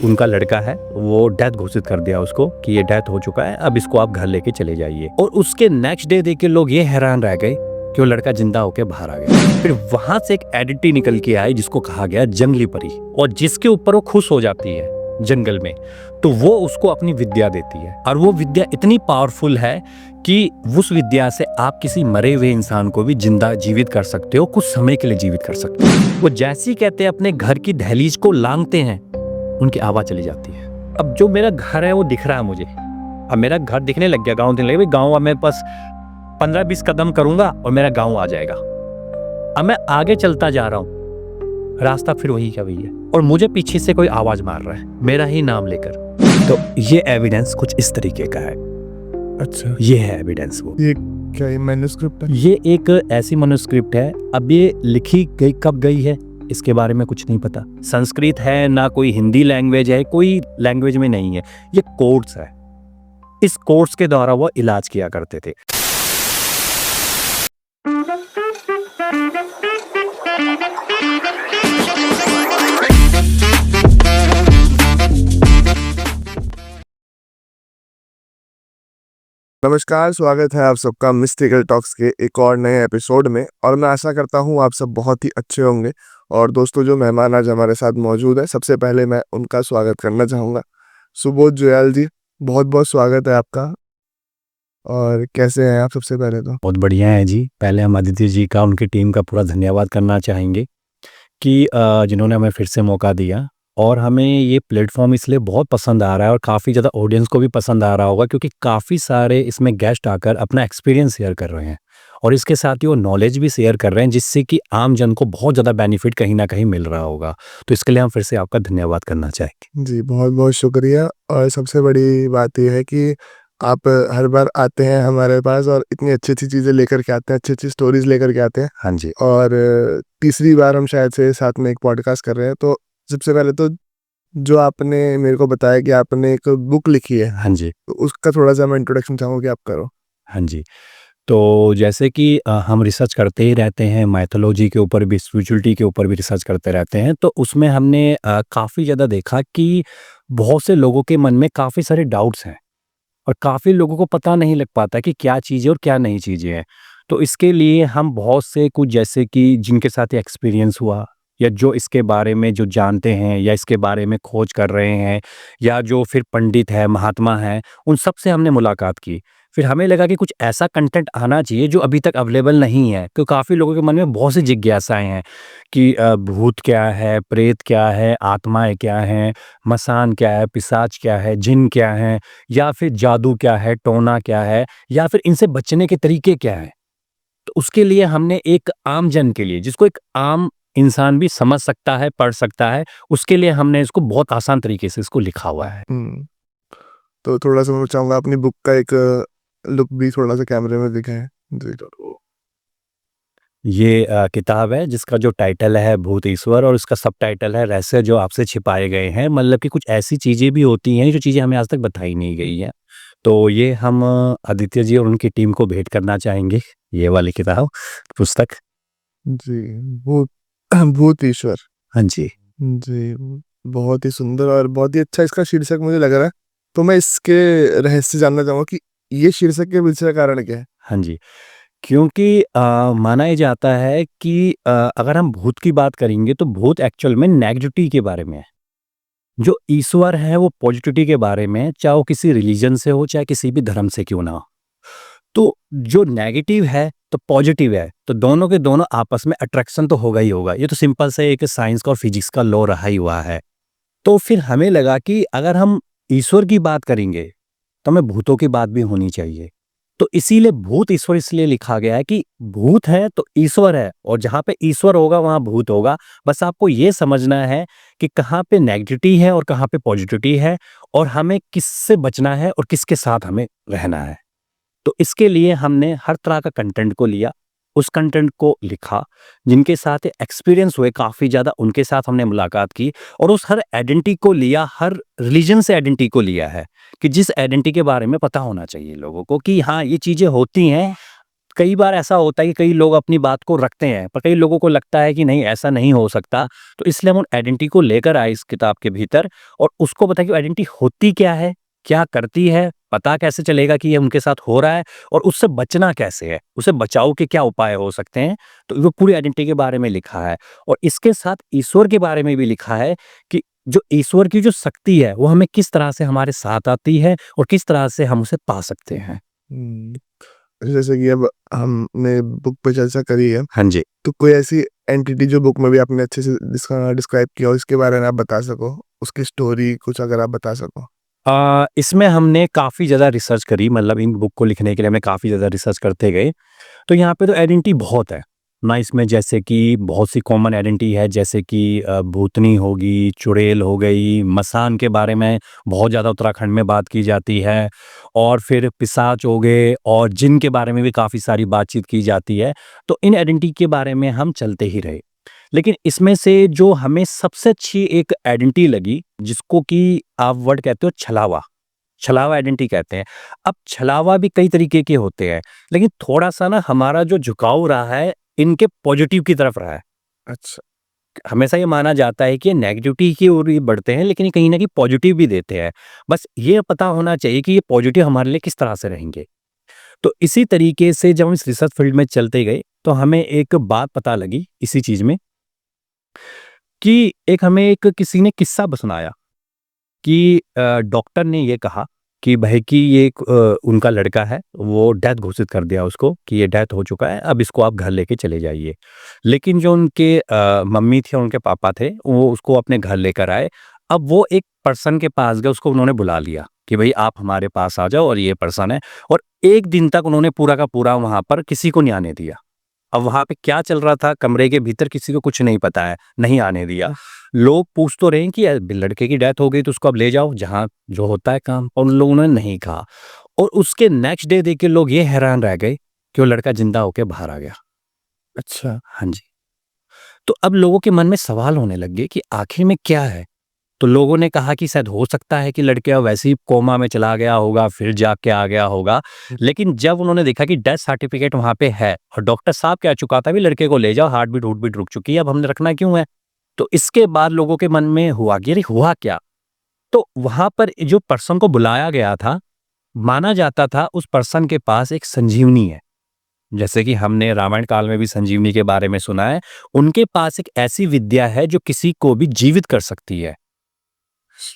उनका लड़का है वो डेथ घोषित कर दिया उसको कि ये डेथ हो चुका है, अब इसको आप घर लेके चले जाइए। और उसके नेक्स्ट डे देख के लोग ये हैरान रह गए कि वो लड़का जिंदा होके बाहर आ गया। फिर वहां से एक एडिटी निकल के आई जिसको कहा गया जंगली परी, और जिसके ऊपर वो खुश हो जाती है जंगल में, तो वो उसको अपनी विद्या देती है। और वो विद्या इतनी पावरफुल है कि उस विद्या से आप किसी मरे हुए इंसान को भी जिंदा जीवित कर सकते हो, कुछ समय के लिए जीवित कर सकते हो। वो जैसे ही कहते हैं अपने घर की दहलीज को लांघते हैं, उनकी आवाज चली जाती है। अब जो मेरा घर है वो दिख रहा है मुझे, अब मेरा घर दिखने लग गया, गाँव दिखने लग गया। गाँव अब मेरे पास 15-20 कदम करूंगा और मेरा गाँव आ जाएगा। अब मैं आगे चलता जा रहा हूँ, रास्ता फिर वही का वही है, और मुझे पीछे से कोई आवाज मार रहा है मेरा ही नाम लेकर। तो ये एविडेंस कुछ इस तरीके का है। अच्छा, ये है एविडेंस। वो ये क्या ये मैन्युस्क्रिप्ट है? ये एक ऐसी मनुस्क्रिप्ट है। अब ये लिखी गई कब गई है इसके बारे में कुछ नहीं पता। संस्कृत है ना, कोई हिंदी लैंग्वेज है, कोई लैंग्वेज में नहीं है। ये कोर्स है, इस कोर्स के द्वारा वो इलाज किया करते थे। नमस्कार, स्वागत है आप सबका मिस्टिकल टॉक्स के एक और नए एपिसोड में। और मैं आशा करता हूँ आप सब बहुत ही अच्छे होंगे। और दोस्तों, जो मेहमान आज हमारे साथ मौजूद है, सबसे पहले मैं उनका स्वागत करना चाहूँगा। सुबोध जुयाल जी, बहुत बहुत स्वागत है आपका। और कैसे हैं आप? सबसे पहले तो बहुत बढ़िया है जी। पहले हम आदित्य जी का, उनकी टीम का पूरा धन्यवाद करना चाहेंगे कि जिन्होंने हमें फिर से मौका दिया। और हमें ये प्लेटफॉर्म इसलिए बहुत पसंद आ रहा है और काफ़ी ज़्यादा ऑडियंस को भी पसंद आ रहा होगा, क्योंकि काफ़ी सारे इसमें गेस्ट आकर अपना एक्सपीरियंस शेयर कर रहे हैं, और इसके साथ ही वो नॉलेज भी शेयर कर रहे हैं, जिससे कि आम जन को बहुत ज़्यादा बेनिफिट कहीं ना कहीं मिल रहा होगा। तो इसके लिए हम फिर से आपका धन्यवाद करना चाहेंगे। जी, बहुत बहुत शुक्रिया। और सबसे बड़ी बात यह है कि आप हर बार आते हैं हमारे पास और इतनी अच्छी अच्छी चीज़ें लेकर के आते हैं, अच्छी अच्छी स्टोरीज लेकर के आते हैं। हाँ जी। और तीसरी बार हम शायद से साथ में एक पॉडकास्ट कर रहे हैं। तो सबसे पहले तो जो आपने मेरे को बताया कि आपने एक बुक लिखी है, हाँ जी। तो उसका थोड़ा सा मैं इंट्रोडक्शन चाहूँगा कि आप करो। हाँ जी। तो जैसे कि हम रिसर्च करते ही रहते हैं, माइथोलॉजी के ऊपर भी, स्पिरिचुअलिटी के ऊपर भी रिसर्च करते रहते हैं। तो उसमें हमने काफ़ी ज़्यादा देखा कि बहुत से लोगों के मन में काफ़ी सारे डाउट्स हैं, और काफ़ी लोगों को पता नहीं लग पाता कि क्या चीज़ें और क्या नई चीज़ें हैं। तो इसके लिए हम बहुत से कुछ, जैसे कि जिनके साथ ये एक्सपीरियंस हुआ, या जो इसके बारे में जो जानते हैं, या इसके बारे में खोज कर रहे हैं, या जो फिर पंडित है, महात्मा हैं, उन सब से हमने मुलाकात की। फिर हमें लगा कि कुछ ऐसा कंटेंट आना चाहिए जो अभी तक अवेलेबल नहीं है, क्योंकि काफ़ी लोगों के मन में बहुत सी जिज्ञासाएं हैं कि भूत क्या है, प्रेत क्या है, आत्माएं क्या हैं, मसान क्या है, पिशाच क्या है, जिन क्या है, या फिर जादू क्या है, टोना क्या है, या फिर इनसे बचने के तरीके क्या हैं। तो उसके लिए हमने एक आम जन के लिए, जिसको एक आम इंसान भी समझ सकता है, पढ़ सकता है, उसके लिए हमने इसको बहुत आसान तरीके से इसको लिखा हुआ है। तो थोड़ा सा मैं चाहूँगा अपनी बुक का एक लुक भी थोड़ा सा कैमरे में दिखाएं जी। ये किताब है जिसका जो टाइटल है भूत ईश्वर, और उसका सब टाइटल है रहस्य जो आपसे छिपाए गए हैं। मतलब कि कुछ ऐसी चीज़ें भी होती हैं जो चीज़ें हमें आज तक बताई नहीं गई हैं। तो ये हम आदित्य जी और उनकी टीम को भेंट करना चाहेंगे, ये वाली किताब, पुस्तक। जी, भूत भूत ईश्वर। हाँ जी। जी, बहुत ही सुंदर और बहुत ही अच्छा इसका शीर्षक मुझे लग रहा है। तो मैं इसके रहस्य जानना चाहूँगा कि ये शीर्षक के पीछे का कारण क्या है? हाँ जी। क्योंकि माना ये जाता है कि अगर हम भूत की बात करेंगे तो भूत एक्चुअल में नेगेटिविटी के बारे में है। जो ईश्वर है वो पॉजिटिविटी के बारे में है, चाहे वो किसी रिलीजन से हो, चाहे किसी भी धर्म से क्यों ना हो। तो जो नेगेटिव है तो पॉजिटिव है, तो दोनों के दोनों आपस में अट्रैक्शन तो होगा ही होगा। ये तो सिंपल से एक साइंस का और फिजिक्स का लॉ रहा ही हुआ है। तो फिर हमें लगा कि अगर हम ईश्वर की बात करेंगे तो हमें भूतों की बात भी होनी चाहिए। तो इसीलिए भूत ईश्वर इसलिए लिखा गया है कि भूत है तो ईश्वर है, और जहाँ पे ईश्वर होगा वहाँ भूत होगा। बस आपको ये समझना है कि कहाँ पे नेगेटिविटी है और कहाँ पे पॉजिटिविटी है, और हमें किससे बचना है और किसके साथ हमें रहना है। तो इसके लिए हमने हर तरह का कंटेंट को लिया, उस कंटेंट को लिखा, जिनके साथ एक्सपीरियंस हुए काफ़ी ज़्यादा उनके साथ हमने मुलाकात की, और उस हर आइडेंटिटी को लिया, हर रिलीजन से आइडेंटिटी को लिया है कि जिस आइडेंटिटी के बारे में पता होना चाहिए लोगों को कि हाँ ये चीज़ें होती हैं, कई बार ऐसा होता है कि कई लोग अपनी बात को रखते हैं, पर कई लोगों को लगता है कि नहीं ऐसा नहीं हो सकता। तो इसलिए हम उन आइडेंटिटी को लेकर आए इस किताब के भीतर और उसको बताएँ कि आइडेंटिटी होती क्या है, क्या करती है, पता कैसे चलेगा कि ये उनके साथ हो रहा है और उससे बचना कैसे है, उससे बचाव के क्या उपाय हो सकते हैं। तो वो पूरी आइडेंटिटी के बारे में लिखा है और इसके साथ ईश्वर के बारे में भी लिखा है कि जो ईश्वर की जो शक्ति है, वो हमें किस तरह से हमारे साथ आती है और किस तरह से हम उसे पा सकते हैं। हुँ। जैसे कि अब हमने बुक पे चर्चा करी है, हाँ जी। तो कोई ऐसी एंटिटी जो बुक में भी आपने अच्छे से डिस्क्राइब किया हो, इसके बारे में आप बता सको? उसकी स्टोरी कुछ अगर आप बता सको? इसमें हमने काफ़ी ज़्यादा रिसर्च करी मतलब इन बुक को लिखने के लिए हमने काफ़ी ज़्यादा रिसर्च करते गए। तो यहाँ पे तो आइडेंटिटी बहुत है ना इसमें जैसे कि बहुत सी कॉमन आइडेंटिटी है जैसे कि भूतनी होगी, चुड़ैल हो गई, मसान के बारे में बहुत ज़्यादा उत्तराखंड में बात की जाती है और फिर पिशाच हो गए और जिन के बारे में भी काफ़ी सारी बातचीत की जाती है। तो इन आइडेंटिटी के बारे में हम चलते ही रहे। लेकिन इसमें से जो हमें सबसे अच्छी एक आइडेंटिटी लगी जिसको कि आप वर्ड कहते हो छलावा। छलावा आइडेंटिटी कहते हैं। अब छलावा भी कई तरीके के होते हैं, लेकिन थोड़ा-सा ना हमारा जो झुकाव रहा है, इनके पॉजिटिव की तरफ रहा है। अच्छा। हमेशा ये माना जाता है कि ये नेगेटिविटी की ओर ये बढ़ते हैं, लेकिन ये कहीं न कहीं पॉजिटिव भी देते हैं। बस ये पता होना चाहिए कि ये पॉजिटिव हमारे लिए किस तरह से रहेंगे। तो इसी तरीके से जब हम इस रिसर्च फील्ड में चलते गए, तो हमें एक बात पता लगी इसी चीज़ में कि एक हमें एक किसी ने किस्सा ब सुनाया कि डॉक्टर ने ये कहा कि भाई कि ये एक उनका लड़का है, वो डेथ घोषित कर दिया उसको कि ये डेथ हो चुका है, अब इसको आप घर लेके चले जाइए। लेकिन जो उनके मम्मी थी और उनके पापा थे, वो उसको अपने घर लेकर आए। अब वो एक पर्सन के पास गए, उसको उन्होंने बुला लिया कि भई आप हमारे पास आ जाओ और ये पर्सन है और 1 दिन तक उन्होंने पूरा का पूरा वहाँ पर किसी को नहीं आने दिया। अब वहाँ पे क्या चल रहा था कमरे के भीतर किसी को कुछ नहीं पता है, नहीं आने दिया। लोग पूछ तो रहे हैं कि लड़के की डेथ हो गई तो उसको अब ले जाओ जहाँ जो होता है काम और उन लोगों ने नहीं कहा। और उसके नेक्स्ट डे देख के लोग ये हैरान रह गए कि वो लड़का जिंदा होके बाहर आ गया। अच्छा। हाँ जी। तो अब लोगों के मन में सवाल होने लग गए कि आखिर में क्या है? तो लोगों ने कहा कि शायद हो सकता है कि लड़का वैसे ही कोमा में चला गया होगा, फिर जाग के आ गया होगा। लेकिन जब उन्होंने देखा कि डेथ सर्टिफिकेट वहाँ पे है और डॉक्टर साहब कह चुका था, "भी लड़के को ले जाओ, हार्ट बीट रुक चुकी है, अब हमने रखना क्यों है?" तो इसके बाद लोगों के मन में हुआ कि अरे हुआ क्या? तो वहाँ पर जो पर्सन को बुलाया गया था, माना जाता था उस पर्सन के पास एक संजीवनी है। जैसे कि हमने रामायण काल में भी संजीवनी के बारे में सुना है, उनके पास एक ऐसी विद्या है जो किसी को भी जीवित कर सकती है।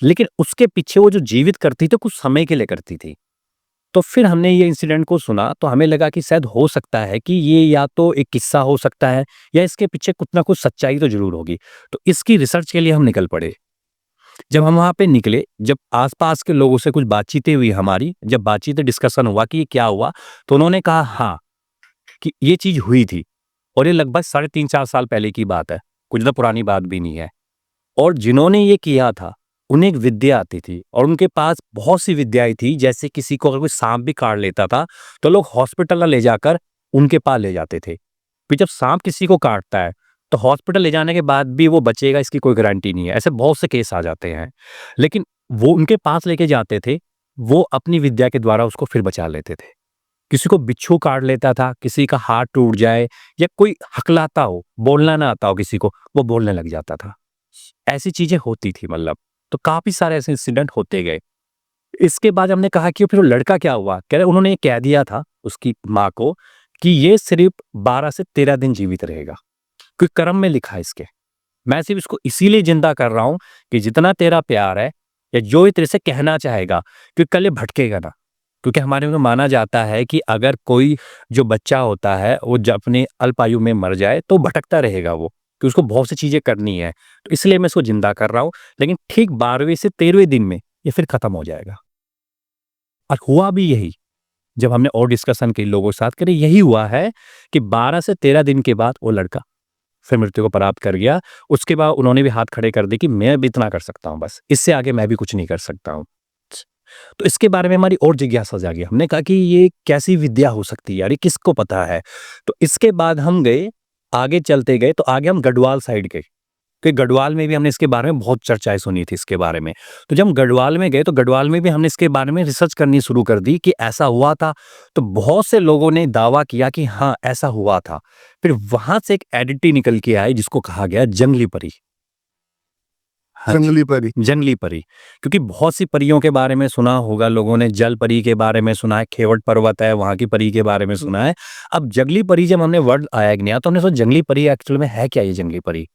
लेकिन उसके पीछे वो जो जीवित करती थी, कुछ समय के लिए करती थी। तो फिर हमने ये इंसिडेंट को सुना, तो हमें लगा कि शायद हो सकता है कि ये या तो एक किस्सा हो सकता है या इसके पीछे कुछ ना कुछ सच्चाई तो ज़रूर होगी। तो इसकी रिसर्च के लिए हम निकल पड़े। जब हम वहाँ पे निकले, जब आस-पास के लोगों से कुछ बातचीतें हुई हमारी, जब बातचीतें डिस्कशन हुआ कि ये क्या हुआ, तो उन्होंने कहा हाँ, कि ये चीज़ हुई थी और ये लगभग साढ़े 3-4 साल पहले की बात है। कुछ ज़्यादा पुरानी बात भी नहीं है। और जिन्होंने ये किया था, उन्हें एक विद्या आती थी और उनके पास बहुत सी विद्याएँ थी, जैसे किसी को अगर कोई साँप भी काट लेता था, तो लोग हॉस्पिटल ना ले जाकर उनके पास ले जाते थे। फिर जब साँप किसी को काटता है, तो हॉस्पिटल ले जाने के बाद भी वो बचेगा इसकी कोई गारंटी नहीं है। ऐसे बहुत से केस आ जाते हैं। लेकिन वो उनके पास लेके जाते थे, वो अपनी विद्या के द्वारा उसको फिर बचा लेते थे। किसी को बिच्छू काट लेता था, किसी का हाथ टूट जाए या कोई हकलाता हो, बोलना ना आता हो किसी को, वो बोलने लग जाता था। ऐसी चीज़ें होती थी मतलब। तो काफ़ी सारे ऐसे इंसिडेंट होते गए। इसके बाद हमने कहा कि फिर वो लड़का क्या हुआ? कह रहे उन्होंने ये कह दिया था उसकी माँ को कि ये सिर्फ़ 12 से 13 दिन जीवित रहेगा, क्योंकि कर्म में लिखा है इसके। मैं सिर्फ़ इसको इसीलिए ज़िंदा कर रहा हूँ कि जितना तेरा प्यार है या जो ये तेरे से कहना चाहेगा, क्योंकि कल ये भटकेगा ना। क्योंकि हमारे में माना जाता है कि अगर कोई जो बच्चा होता है, वो जब अपने अल्प आयु में मर जाए, तो भटकता रहेगा वो, कि उसको बहुत सी चीज़ें करनी है। तो इसलिए मैं इसको ज़िंदा कर रहा हूँ, लेकिन ठीक 12वें से 13वें दिन में ये फिर खत्म हो जाएगा। और हुआ भी यही, जब हमने और डिस्कशन की लोगों के साथ करी, यही हुआ है कि 12 से 13 दिन के बाद वो लड़का फिर मृत्यु को प्राप्त कर गया। उसके बाद उन्होंने भी हाथ खड़े कर दिए कि मैं भी इतना कर सकता हूँ बस, इससे आगे मैं भी कुछ नहीं कर सकता हूँ। तो इसके बारे में हमारी और जिज्ञासा जागी। हमने कहा कि ये कैसी विद्या हो सकती है यार, ये किसको पता है? तो इसके बाद हम गए, आगे चलते गए तो आगे हम गढ़वाल साइड गए, कि गढ़वाल में भी हमने इसके बारे में बहुत चर्चाएँ सुनी थी इसके बारे में। तो जब हम गढ़वाल में गए तो गढ़वाल में भी हमने इसके बारे में रिसर्च करनी शुरू कर दी कि ऐसा हुआ था। तो बहुत से लोगों ने दावा किया कि हाँ, ऐसा हुआ था। फिर वहाँ से एक एडिटी निकल के आई जिसको कहा गया जंगली परी। हाँ जी, जंगली परी। जंगली परी। क्योंकि बहुत सी परियों के बारे में सुना होगा लोगों ने, जल परी के बारे में सुना है, खेवट पर्वत है, वहाँ की परी के बारे में सुना है। अब जंगली परी जब हमने वर्ड आया एक नया तो हमने सोचा जंगली परी एक्चुअल में है क्या ये जंगली परी?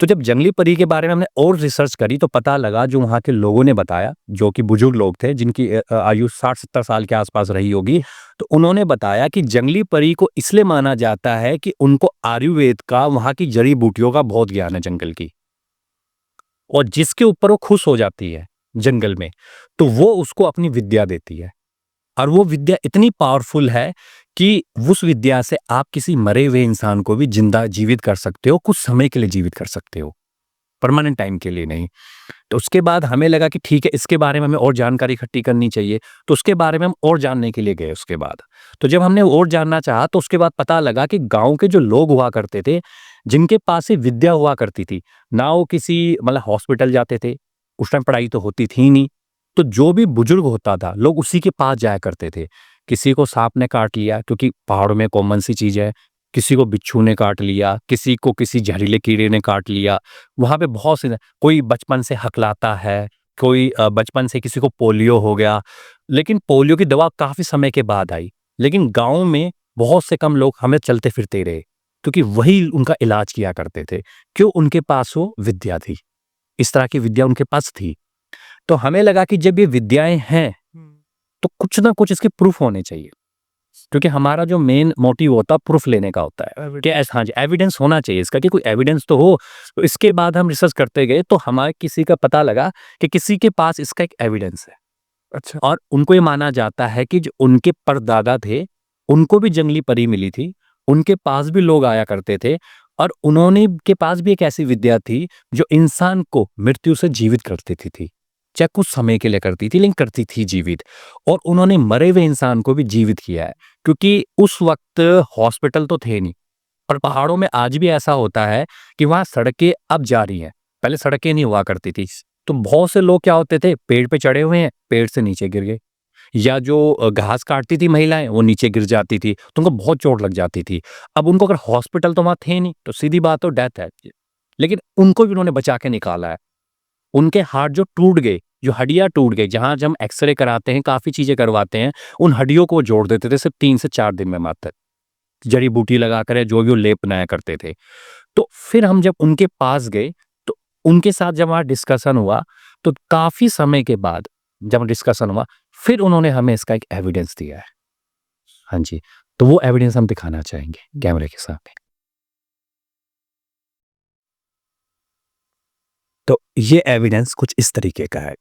तो जब जंगली परी के बारे में हमने और रिसर्च करी तो पता लगा जो वहाँ के लोगों ने बताया, जो कि बुजुर्ग लोग थे जिनकी आयु 60-70 साल के आसपास रही होगी, तो उन्होंने बताया कि जंगली परी को इसलिए माना जाता है कि उनको आयुर्वेद का, वहाँ की जड़ी-बूटियों का बहुत ज्ञान है जंगल की। और जिसके ऊपर वो खुश हो जाती है जंगल में, तो वो उसको अपनी विद्या देती है। और वो विद्या इतनी पावरफुल है कि उस विद्या से आप किसी मरे हुए इंसान को भी जिंदा जीवित कर सकते हो, कुछ समय के लिए जीवित कर सकते हो, परमानेंट टाइम के लिए नहीं। तो उसके बाद हमें लगा कि ठीक है, इसके बारे में हमें और जानकारी इकट्ठी करनी चाहिए। तो उसके बारे में हम और जानने के लिए गए उसके बाद। तो जब हमने और जानना चाहा तो उसके बाद पता लगा कि गाँव के जो लोग हुआ करते थे, जिनके पास ये विद्या हुआ करती थी, ना वो किसी मतलब हॉस्पिटल जाते थे, उस टाइम पढ़ाई तो होती थी ही नहीं। तो जो भी बुजुर्ग होता था, लोग उसी के पास जाया करते थे। किसी को साँप ने काट लिया क्योंकि पहाड़ों में कॉमन सी चीज़ है, किसी को बिच्छू ने काट लिया, किसी को किसी जहरीले कीड़े ने काट लिया। वहाँ पे बहुत से कोई बचपन से हकलाता है, कोई बचपन से किसी को पोलियो हो गया, लेकिन पोलियो की दवा काफ़ी समय के बाद आई। लेकिन गाँव में बहुत से कम लोग हमें चलते-फिरते ही रहे, क्योंकि वही उनका इलाज किया करते थे। क्यों? उनके पास वो विद्या थी, इस तरह की विद्या उनके पास थी। तो हमें लगा कि जब ये विद्याएँ हैं, तो कुछ ना कुछ इसके प्रूफ होने चाहिए। क्योंकि हमारा जो मेन मोटिव होता है प्रूफ लेने का होता है कि हाँ जी, एविडेंस होना चाहिए इसका कि कोई एविडेंस तो हो। तो इसके बाद हम रिसर्च करते गए तो हमारे किसी का पता लगा कि किसी के पास इसका एक एविडेंस है। अच्छा। और उनको ये माना जाता है कि जो उनके परदादा थे, उनको भी जंगली परी मिली थी, उनके पास भी लोग आया करते थे और उन्होंने के पास भी एक ऐसी विद्या थी जो इंसान को मृत्यु से जीवित कर देती थी। चाहे कुछ समय के लिए करती थी लेकिन करती थी जीवित। और उन्होंने मरे हुए इंसान को भी जीवित किया है, क्योंकि उस वक़्त हॉस्पिटल तो थे नहीं और पहाड़ों में आज भी ऐसा होता है कि वहाँ सड़कें अब जा रही हैं, पहले सड़कें नहीं हुआ करती थी। तो बहुत से लोग क्या होते थे, पेड़ पे चढ़े हुए हैं, पेड़ से नीचे गिर गए या जो घास काटती थी महिलाएँ, वो नीचे गिर जाती थी, तो उनको बहुत चोट लग जाती थी। अब उनको अगर हॉस्पिटल तो वहाँ थे नहीं, तो सीधी बात तो डेथ है। लेकिन उनको भी उन्होंने बचा के निकाला है। उनके हाथ जो टूट गए, जो हड्डियाँ टूट गई, जहाँ जब हम एक्स-रे कराते हैं, काफ़ी चीज़ें करवाते हैं, उन हड्डियों को जोड़ देते थे सिर्फ़ 3 से 4 दिन में मात्र। जड़ी-बूटी लगाकर या जो भी वो लेप बनाया करते थे। तो फिर हम जब उनके पास गए, तो उनके साथ जब वहाँ डिस्कशन हुआ, तो काफ़ी समय के बाद जब डिस्कशन हुआ, फिर उन्होंने हमें इसका एक एविडेंस दिया है। हाँ जी, तो वो एविडेंस हम दिखाना चाहेंगे कैमरे के सामने। तो ये एविडेंस कुछ इस तरीके का है।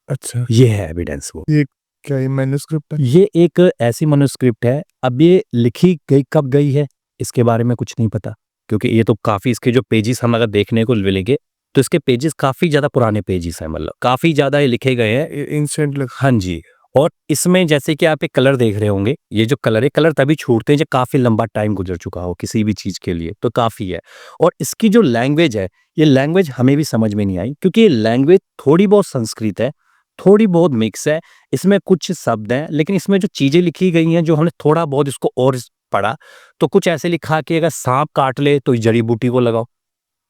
अच्छा। ये है एविडेंस वो। ये क्या ये मैन्युस्क्रिप्ट है? ये एक ऐसी मैन्युस्क्रिप्ट है, अब ये लिखी गई कब गई है, इसके बारे में कुछ नहीं पता। क्योंकि ये तो काफ़ी इसके जो पेजेज़ हम अगर देखने को मिलेंगे, तो इसके पेजेज़ काफ़ी ज़्यादा पुराने पेजेज़ हैं, मतलब काफ़ी ज़्यादा ये लिखे गए हैं। एंशिएंट लग हाँ जी, और इसमें जैसे कि आप एक कलर देख रहे होंगे, ये जो कलर है, कलर तभी छूटते हैं जब काफ़ी लंबा टाइम गुज़र चुका हो किसी भी चीज़ के लिए, तो काफ़ी है। और इसकी जो लैंग्वेज है, ये लैंग्वेज हमें भी समझ में नहीं आई क्योंकि ये लैंग्वेज थोड़ी बहुत संस्कृत है, थोड़ी बहुत मिक्स है, इसमें कुछ शब्द हैं, लेकिन इसमें जो चीज़ें लिखी गई हैं, जो हमने थोड़ा बहुत इसको और पढ़ा, तो कुछ ऐसे लिखा कि अगर साँप काट ले, तो इस जड़ी-बूटी को लगाओ,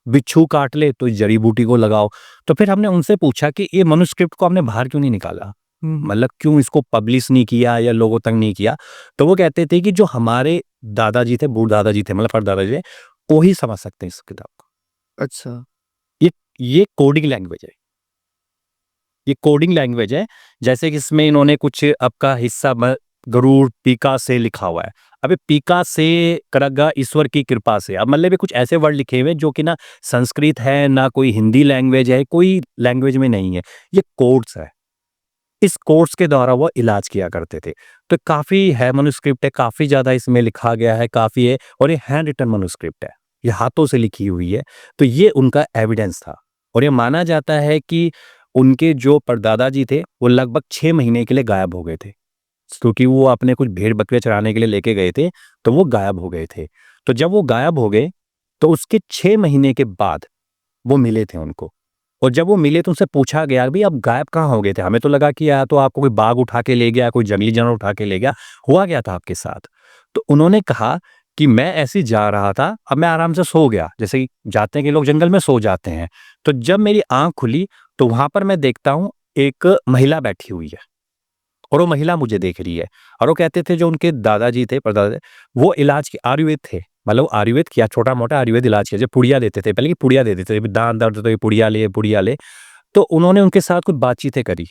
बिच्छू काट ले, तो इस जड़ी-बूटी को लगाओ। तो फिर हमने उनसे पूछा कि ये मैन्युस्क्रिप्ट को आपने बाहर क्यों नहीं निकाला? मतलब क्यों इसको पब्लिश नहीं किया या लोगों तक नहीं किया? तो वो कहते थे कि जो हमारे दादाजी थे, बूढ़ दादाजी थे, मतलब परदादाजी थे, वो ही समझ सकते हैं इस किताब को। अच्छा। ये ये कोडिंग लैंग्वेज है। ये कोडिंग लैंग्वेज है, जैसे कि इसमें इन्होंने कुछ आपका हिस्सा गरुड़ पीका से लिखा हुआ है। अबे पीका से करगा ईश्वर की कृपा से, अब मतलब ये कुछ ऐसे वर्ड लिखे हुए हैं जो कि ना संस्कृत है, ना कोई हिंदी लैंग्वेज है, कोई लैंग्वेज में नहीं है। ये कोड्स है। इस कोर्स के द्वारा वो इलाज किया करते थे। तो काफ़ी है मैन्युस्क्रिप्ट है, काफ़ी ज़्यादा इसमें लिखा गया है, काफ़ी है और ये हैंड रिटन मैन्युस्क्रिप्ट है। ये हाथों से लिखी हुई है। तो ये उनका एविडेंस था और ये माना जाता है कि उनके जो परदादा जी थे, वो लगभग 6 महीने के लिए गायब हो गए थे। क्योंकि वो अपने कुछ भेड़-बकरियाँ चराने के लिए लेके गए थे, तो वो गायब हो गए थे। तो जब वो गायब हो गए, तो उसके 6 महीने के बाद वो मिले थे उनको। और जब वो मिले तो उनसे पूछा गया, "भई आप गायब कहाँ हो गए थे? हमें तो लगा कि या तो आपको कोई बाघ उठा के ले गया, कोई जंगली जानवर उठा के ले गया, हुआ क्या था आपके साथ?" तो उन्होंने कहा कि मैं ऐसे ही जा रहा था, अब मैं आराम से सो गया, जैसे कि जाते हैं कि लोग जंगल में सो जाते हैं। तो जब मेरी आँख खुली तो वहाँ पर मैं देखता हूँ एक महिला बैठी हुई है और वो महिला मुझे देख रही है। और वो कहते थे जो उनके दादाजी थे, परदादा थे, वो इलाज के आयुर्वेद थे। मतलब आयुर्वेद किया, छोटा-मोटा आयुर्वेद इलाज किया, जो पुड़िया देते थे, पहले की पुड़िया देते थे, दाँत दर्द तो ये पुड़िया ले, पुड़िया ले। तो उन्होंने उनके साथ कुछ बातचीतें करी।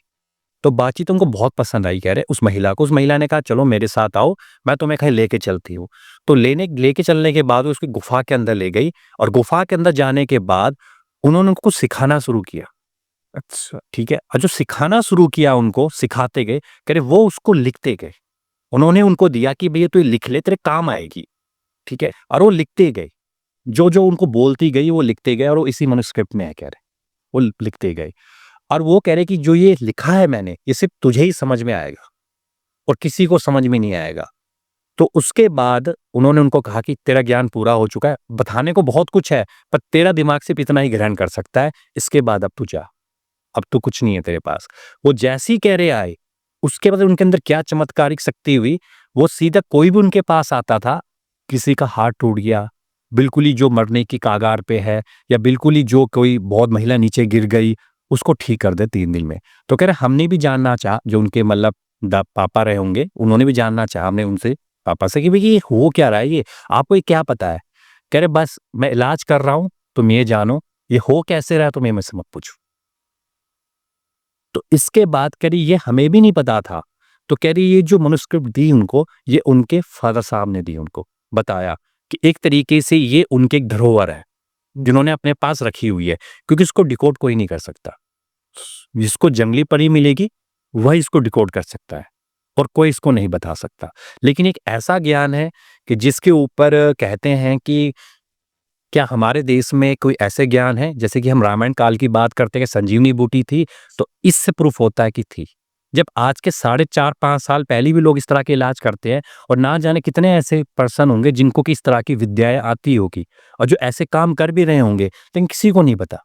तो बातचीत उनको बहुत पसंद आई, कह रहे उस महिला को। उस महिला ने कहा, "चलो मेरे साथ आओ, मैं तुम्हें कहीं लेके चलती हूँ।" तो लेके चलने के बाद वो उसकी गुफ़ा के अंदर ले गई और गुफ़ा के अंदर जाने के बाद उन्होंने उनको कुछ सिखाना शुरू किया, अच्छा, ठीक है? और जो सिखाना शुरू किया उनको, सिखाते गए, कह रहे वो उसको लिखते गए। उन्होंने उनको दिया कि भैया तू ये लिख ले, तेरे काम आएगी, ठीक है? और वो लिखते गए। जो-जो उनको बोलती गई वो लिखते गए और वो इसी मैन्युस्क्रिप्ट में है, कह रहे। वो लिखते गए और वो कह रहे कि जो ये लिखा है मैंने, ये सिर्फ़ तुझे ही समझ में आएगा और किसी को समझ में नहीं आएगा। तो उसके बाद उन्होंने उनको कहा कि तेरा ज्ञान पूरा हो चुका है, बताने को बहुत कुछ है, पर तेरा दिमाग सिर्फ़ इतना ही ग्रहण कर सकता है, इसके बाद अब तू जा, अब तो कुछ नहीं है तेरे पास। वो जैसे ही कह रहे आए, उसके बाद उनके अंदर क्या चमत्कारिक शक्ति हुई, वो सीधा कोई भी उनके पास आता था, किसी का हाथ टूट गया, बिल्कुल ही जो मरने की कगार पे है या बिल्कुल ही जो कोई बहुत महिला नीचे गिर गई, उसको ठीक कर दे 3 दिन में। तो कह रहे हमने भी जानना चाहा, जो उनके मतलब द पापा रहे होंगे, उन्होंने भी जानना चाहा हमने उनसे पापा से कि भई ये हो क्या रहा है ये? आपको ये क्या पता है? कह रहे बस मैं इलाज कर रहा हूँ, तुम ये जानो, ये हो कैसे रहा है तुम ये मुझसे मत पूछो। तो इसके बाद कह रही ये हमें भी नहीं पता था। तो कह रही ये जो मैन्युस्क्रिप्ट दी उनको, ये उनके फादर साहब ने दी उनको, बताया कि एक तरीके से ये उनकी एक धरोहर है, जिन्होंने अपने पास रखी हुई है, क्योंकि इसको डिकोड कोई नहीं कर सकता। जिसको जंगली परी मिलेगी, वही इसको डिकोड कर सकता है और कोई इसको नहीं बता सकता। लेकिन एक ऐसा ज्ञान है कि जिसके ऊपर कहते हैं कि क्या हमारे देश में कोई ऐसे ज्ञान है, जैसे कि हम रामायण काल की बात करते हैं कि संजीवनी बूटी थी, तो इससे प्रूफ होता है कि थी। जब आज के साढ़े 4-5 साल पहले भी लोग इस तरह के इलाज करते हैं और ना जाने कितने ऐसे पर्सन होंगे जिनको कि इस तरह की विद्याएँ आती होगी और जो ऐसे काम कर भी रहे होंगे, लेकिन किसी को नहीं पता।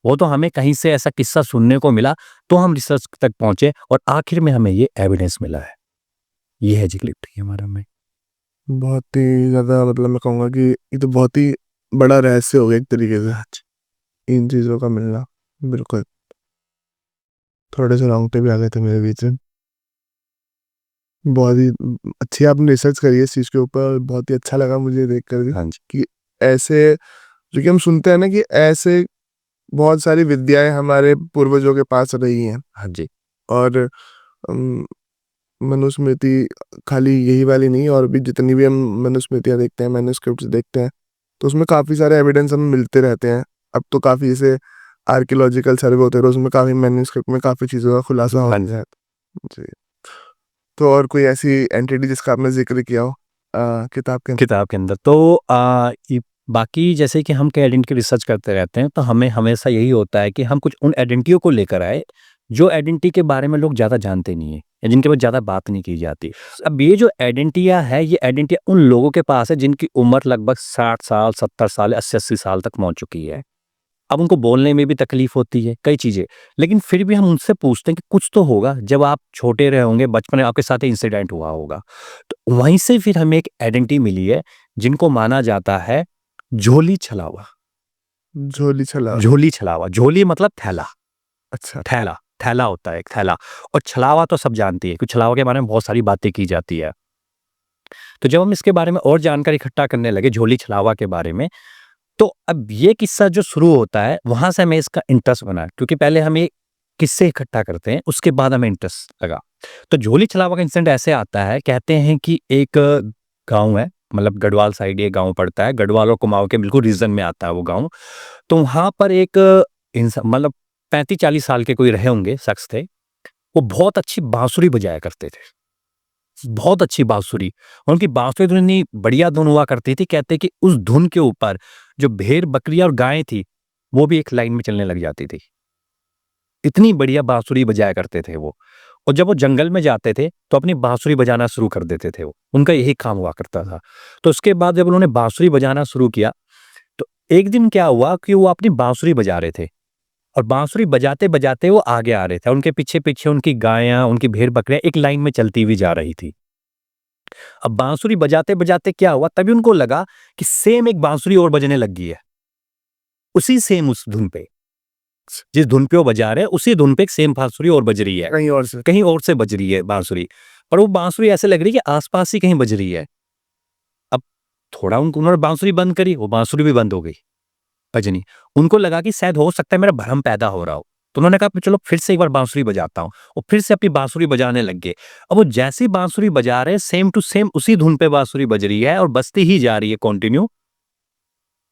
वो तो हमें कहीं से ऐसा किस्सा सुनने को मिला, तो हम रिसर्च तक पहुँचे और आखिर में हमें ये एविडेंस मिला है। ये है जी क्लिप्टि हमारा में। बहुत ही ज़्यादा मतलब मैं कहूँगा कि ये तो बहुत ही बड़ा रहस्य हो गया एक तरीके से, इन चीज़ों का मिलना। बिल्कुल, थोड़े से रोंगटे भी आ गए थे मेरे बीच में। बहुत ही अच्छी आपने रिसर्च करी है इस चीज़ के ऊपर, बहुत ही अच्छा लगा मुझे देख कर भी हाँ जी। कि ऐसे जो कि हम सुनते हैं ना कि ऐसे बहुत सारी विद्याएँ हमारे पूर्वजों के पास रही हैं हाँ जी। और अम, मनुस्मृति खाली यही वाली नहीं और भी जितनी भी हम मनुस्मृतियाँ देखते हैं, मैन्युस्क्रिप्ट्स देखते हैं, तो उसमें काफ़ी सारे एविडेंस हमें मिलते रहते हैं। अब तो काफ़ी ऐसे आर्कियोलॉजिकल सर्वे होते हैं, उसमें काफ़ी मैन्युस्क्रिप्ट में काफ़ी चीज़ों का खुलासा हो हाँ जी। गया है। जी, तो और कोई ऐसी एंटिटी जिसका आपने ज़िक्र किया हो किताब के अंदर? किताब के अंदर तो बाकी जैसे कि हम कई आइडेंटिटी की रिसर्च करते रहते हैं, तो हमें हमेशा यही होता है कि हम कुछ उन आइडेंटिटियों को लेकर आए, जो आइडेंटिटी के बारे में लोग ज़्यादा जानते नहीं हैं या जिनके बारे में ज़्यादा बात नहीं की जाती। अब ये जो आइडेंटिटियाँ है, ये आइडेंटिटियाँ उन लोगों के पास है जिनकी उम्र लगभग 60 साल, 70 साल, 80-80 साल तक पहुँच चुकी है। अब उनको बोलने में भी तकलीफ होती है, कई चीज़ें। लेकिन फिर भी हम उनसे पूछते हैं कि कुछ तो होगा, जब आप छोटे रहे होंगे, बचपन में आपके साथ इंसिडेंट हुआ होगा। तो वहीं से फिर हमें एक आइडेंटिटी मिली है, जिनको माना जाता है झोली छलावा। झोली छला झोली छलावा, झोली मतलब थैला, अच्छा, थैला, थैला होता है एक थैला और छलावा तो सब जानती है, क्योंकि छलावा के बारे में बहुत सारी बातें की जाती है। तो जब हम इसके बारे में और जानकारी इकट्ठा करने लगे, झोली छलावा के बारे में, तो अब ये किस्सा जो शुरू होता है, वहाँ से हमें इसका इंटरेस्ट बना, क्योंकि पहले हम ये किस्से इकट्ठा करते हैं, उसके बाद हमें इंटरेस्ट लगा। तो झोली छलावा का इंसिडेंट ऐसे आता है, कहते हैं कि एक गाँव है, मतलब गढ़वाल साइड ये गाँव पड़ता है, गढ़वाल और कुमाऊँ के बिल्कुल रीजन में आता है वो गाँव। तो वहाँ पर एक मतलब 35-40 साल के कोई रहे होंगे शख्स थे, वो बहुत अच्छी बाँसुरी बजाया करते थे। बहुत अच्छी बाँसुरी और उनकी बाँसुरी धुन इतनी बढ़िया धुन हुआ करती थी, कहते हैं कि उस धुन के ऊपर जो भेड़, बकरियाँ और गायें थी, वो भी एक लाइन में चलने लग जाती थी। इतनी बढ़िया बाँसुरी बजाया करते थे वो। और जब वो जंगल में जाते थे, तो अपनी बाँसुरी बजाना शुरू कर देते थे वो। उनका यही काम हुआ करता था। तो उसके बाद जब उन्होंने बाँसुरी बजाना शुरू किया, तो एक दिन क्या हुआ कि वो अपनी बांसुरी बजा रहे थे और बांसुरी बजाते-बजाते वो आगे आ रहे थे। उनके पीछे-पीछे उनकी गायें, उनकी भेड़-बकरियाँ एक लाइन में चलती हुई जा रही थी। अब बांसुरी बजाते-बजाते क्या हुआ, तभी उनको लगा कि सेम एक बांसुरी और बजने लग गई है। उसी सेम उस धुन पे। जिस धुन पे वो बजा रहे हैं, उसी धुन पे एक सेम बांसुरी और बज रही है। कहीं और से बज रही है बांसुरी। और वो बांसुरी ऐसे लग रही है कि आस-पास ही कहीं बज रही है। अब थोड़ा उन्होंने बांसुरी बंद करी, वो बांसुरी भी बंद हो गई, बजनी। उनको लगा कि शायद हो सकता है मेरा भ्रम पैदा हो रहा हो। तो उन्होंने कहा चलो फिर से एक बार बांसुरी बजाता हूँ। और फिर से अपनी बांसुरी बजाने लग गए। अब वो जैसी बांसुरी बजा रहे हैं, सेम टू सेम उसी धुन पे बांसुरी बज रही है और बजती ही जा रही है कंटिन्यू।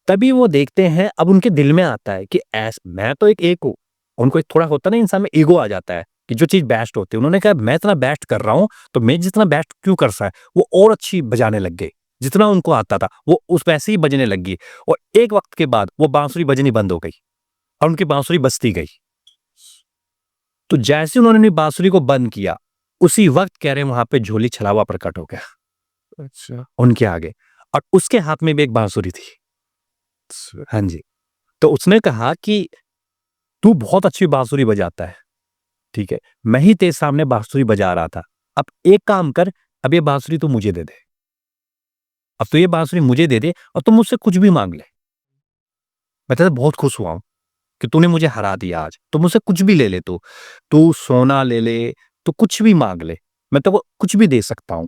तभी वो देखते हैं, अब उनके दिल में आता है कि मैं तो एक हूँ। उनको एक थोड़ा होता है ना, इंसान में ईगो आ जाता है कि जो चीज़ बेस्ट होती है। उन्होंने कहा मैं इतना बेस्ट कर रहा हूँ, तो मैं जितना बेस्ट क्यों कर सा है? वो और अच्छी बजाने लग गए। जितना उनको आता था, वो उस वैसे ही बजने लग गई और एक वक़्त के बाद वो बांसुरी बजनी बंद हो गई और उनकी बांसुरी बजती गई। तो जैसे उन्होंने अपनी बांसुरी को बंद किया, उसी वक़्त कह रहे हैं वहाँ पे झोली छलावा प्रकट हो गया अच्छा, उनके आगे और उसके हाथ में भी एक बांसुरी थी। अच्छा, हाँ जी। तो उसने कहा कि तू बहुत अच्छी बांसुरी बजाता है, ठीक है? मैं ही तेरे सामने बांसुरी बजा रहा था। अब एक काम कर, अब ये बांसुरी तू मुझे दे दे। अब तू ये बांसुरी मुझे दे दे और तू मुझसे कुछ भी माँग ले। मैं तेरे से बहुत खुश हुआ हूँ कि तूने मुझे हरा दिया आज। तू मुझसे कुछ भी ले ले तू। तू सोना ले ले, तू कुछ भी माँग ले। मैं तेरे को कुछ भी दे सकता हूँ।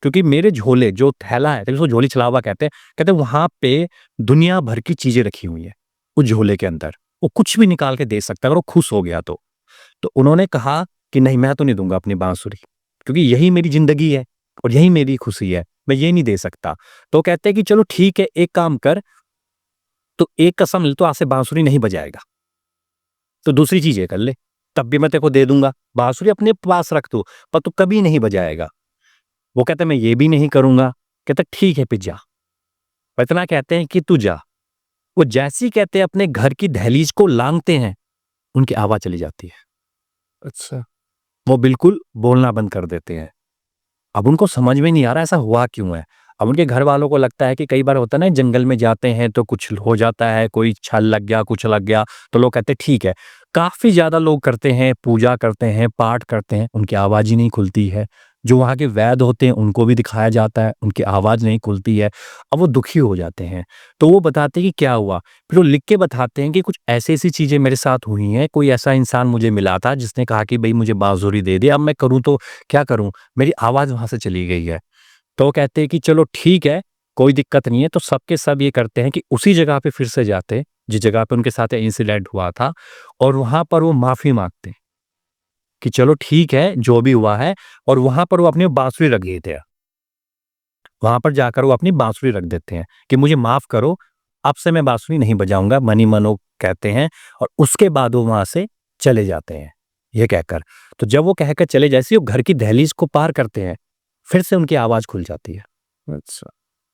क्योंकि मेरे झोले जो थैला है, उसको झोली छलावा कहते हैं। कहते हैं वहाँ पे दुनिया भर की चीज़ें रखी हुई हैं, उस झोले के अंदर। वो कुछ भी निकाल के दे सकता है अगर वो खुश हो गया तो। तो उन्होंने कहा कि नहीं, मैं तो नहीं दूँगा अपनी बाँसुरी, क्योंकि यही मेरी ज़िंदगी है और यही मेरी खुशी है, मैं ये नहीं दे सकता। तो कहते हैं कि चलो ठीक है, एक काम कर, तो एक कसम ले, तू आज से बाँसुरी नहीं बजाएगा, तो दूसरी चीज़ें कर ले, तब भी मैं तेरे को दे दूँगा। बाँसुरी अपने पास रख तू, पर तू कभी नहीं बजाएगा। वो कहता है मैं ये भी नहीं करूँगा। कहता है ठीक है फिर जा। और इतना कहते हैं कि तू जा। वो जैसे ही कहते हैं अपने घर की दहलीज को लांघते हैं, उनकी आवाज़ चली जाती है। अच्छा, वो बिल्कुल बोलना बंद कर देते हैं। अब उनको समझ में नहीं आ रहा ऐसा हुआ क्यों है? अब उनके घर वालों को लगता है कि कई बार होता है ना, जंगल में जाते हैं तो कुछ हो जाता है, कोई छल लग गया, कुछ लग गया, तो लोग कहते हैं ठीक है। काफ़ी ज़्यादा लोग करते हैं, पूजा करते हैं, पाठ करते हैं, उनकी आवाज़ ही नहीं खुलती है। जो वहाँ के वैद्य होते हैं उनको भी दिखाया जाता है, उनकी आवाज़ नहीं खुलती है। अब वो दुखी हो जाते हैं, तो वो बताते हैं कि क्या हुआ? फिर वो लिख के बताते हैं कि कुछ ऐसी-ऐसी चीज़ें मेरे साथ हुई हैं, कोई ऐसा इंसान मुझे मिला था जिसने कहा कि भई मुझे बाँसुरी दे दे, अब मैं करूँ तो क्या करूँ? मेरी आवाज़ वहाँ से चली गई है। तो वो कहते हैं कि चलो ठीक है, कोई दिक्कत नहीं है, तो सब के सब ये करते हैं कि उसी जगह पे फिर से जाते हैं, जिस जगह पे उनके साथ इंसिडेंट हुआ था और वहाँ पर वो माफ़ी माँगते हैं कि चलो ठीक है, जो भी हुआ है, और वहाँ पर वो अपनी बाँसुरी रख देते हैं। वहाँ पर जाकर वो अपनी बाँसुरी रख देते हैं कि मुझे माफ़ करो, अब से मैं बाँसुरी नहीं बजाऊँगा, मन ही मन वो कहते हैं और उसके बाद वो वहाँ से चले जाते हैं, ये कहकर। तो जब वो कहकर चले, जैसे ही वो घर की दहलीज को पार करते हैं, फिर से उनकी आवाज़ खुल जाती है। अच्छा,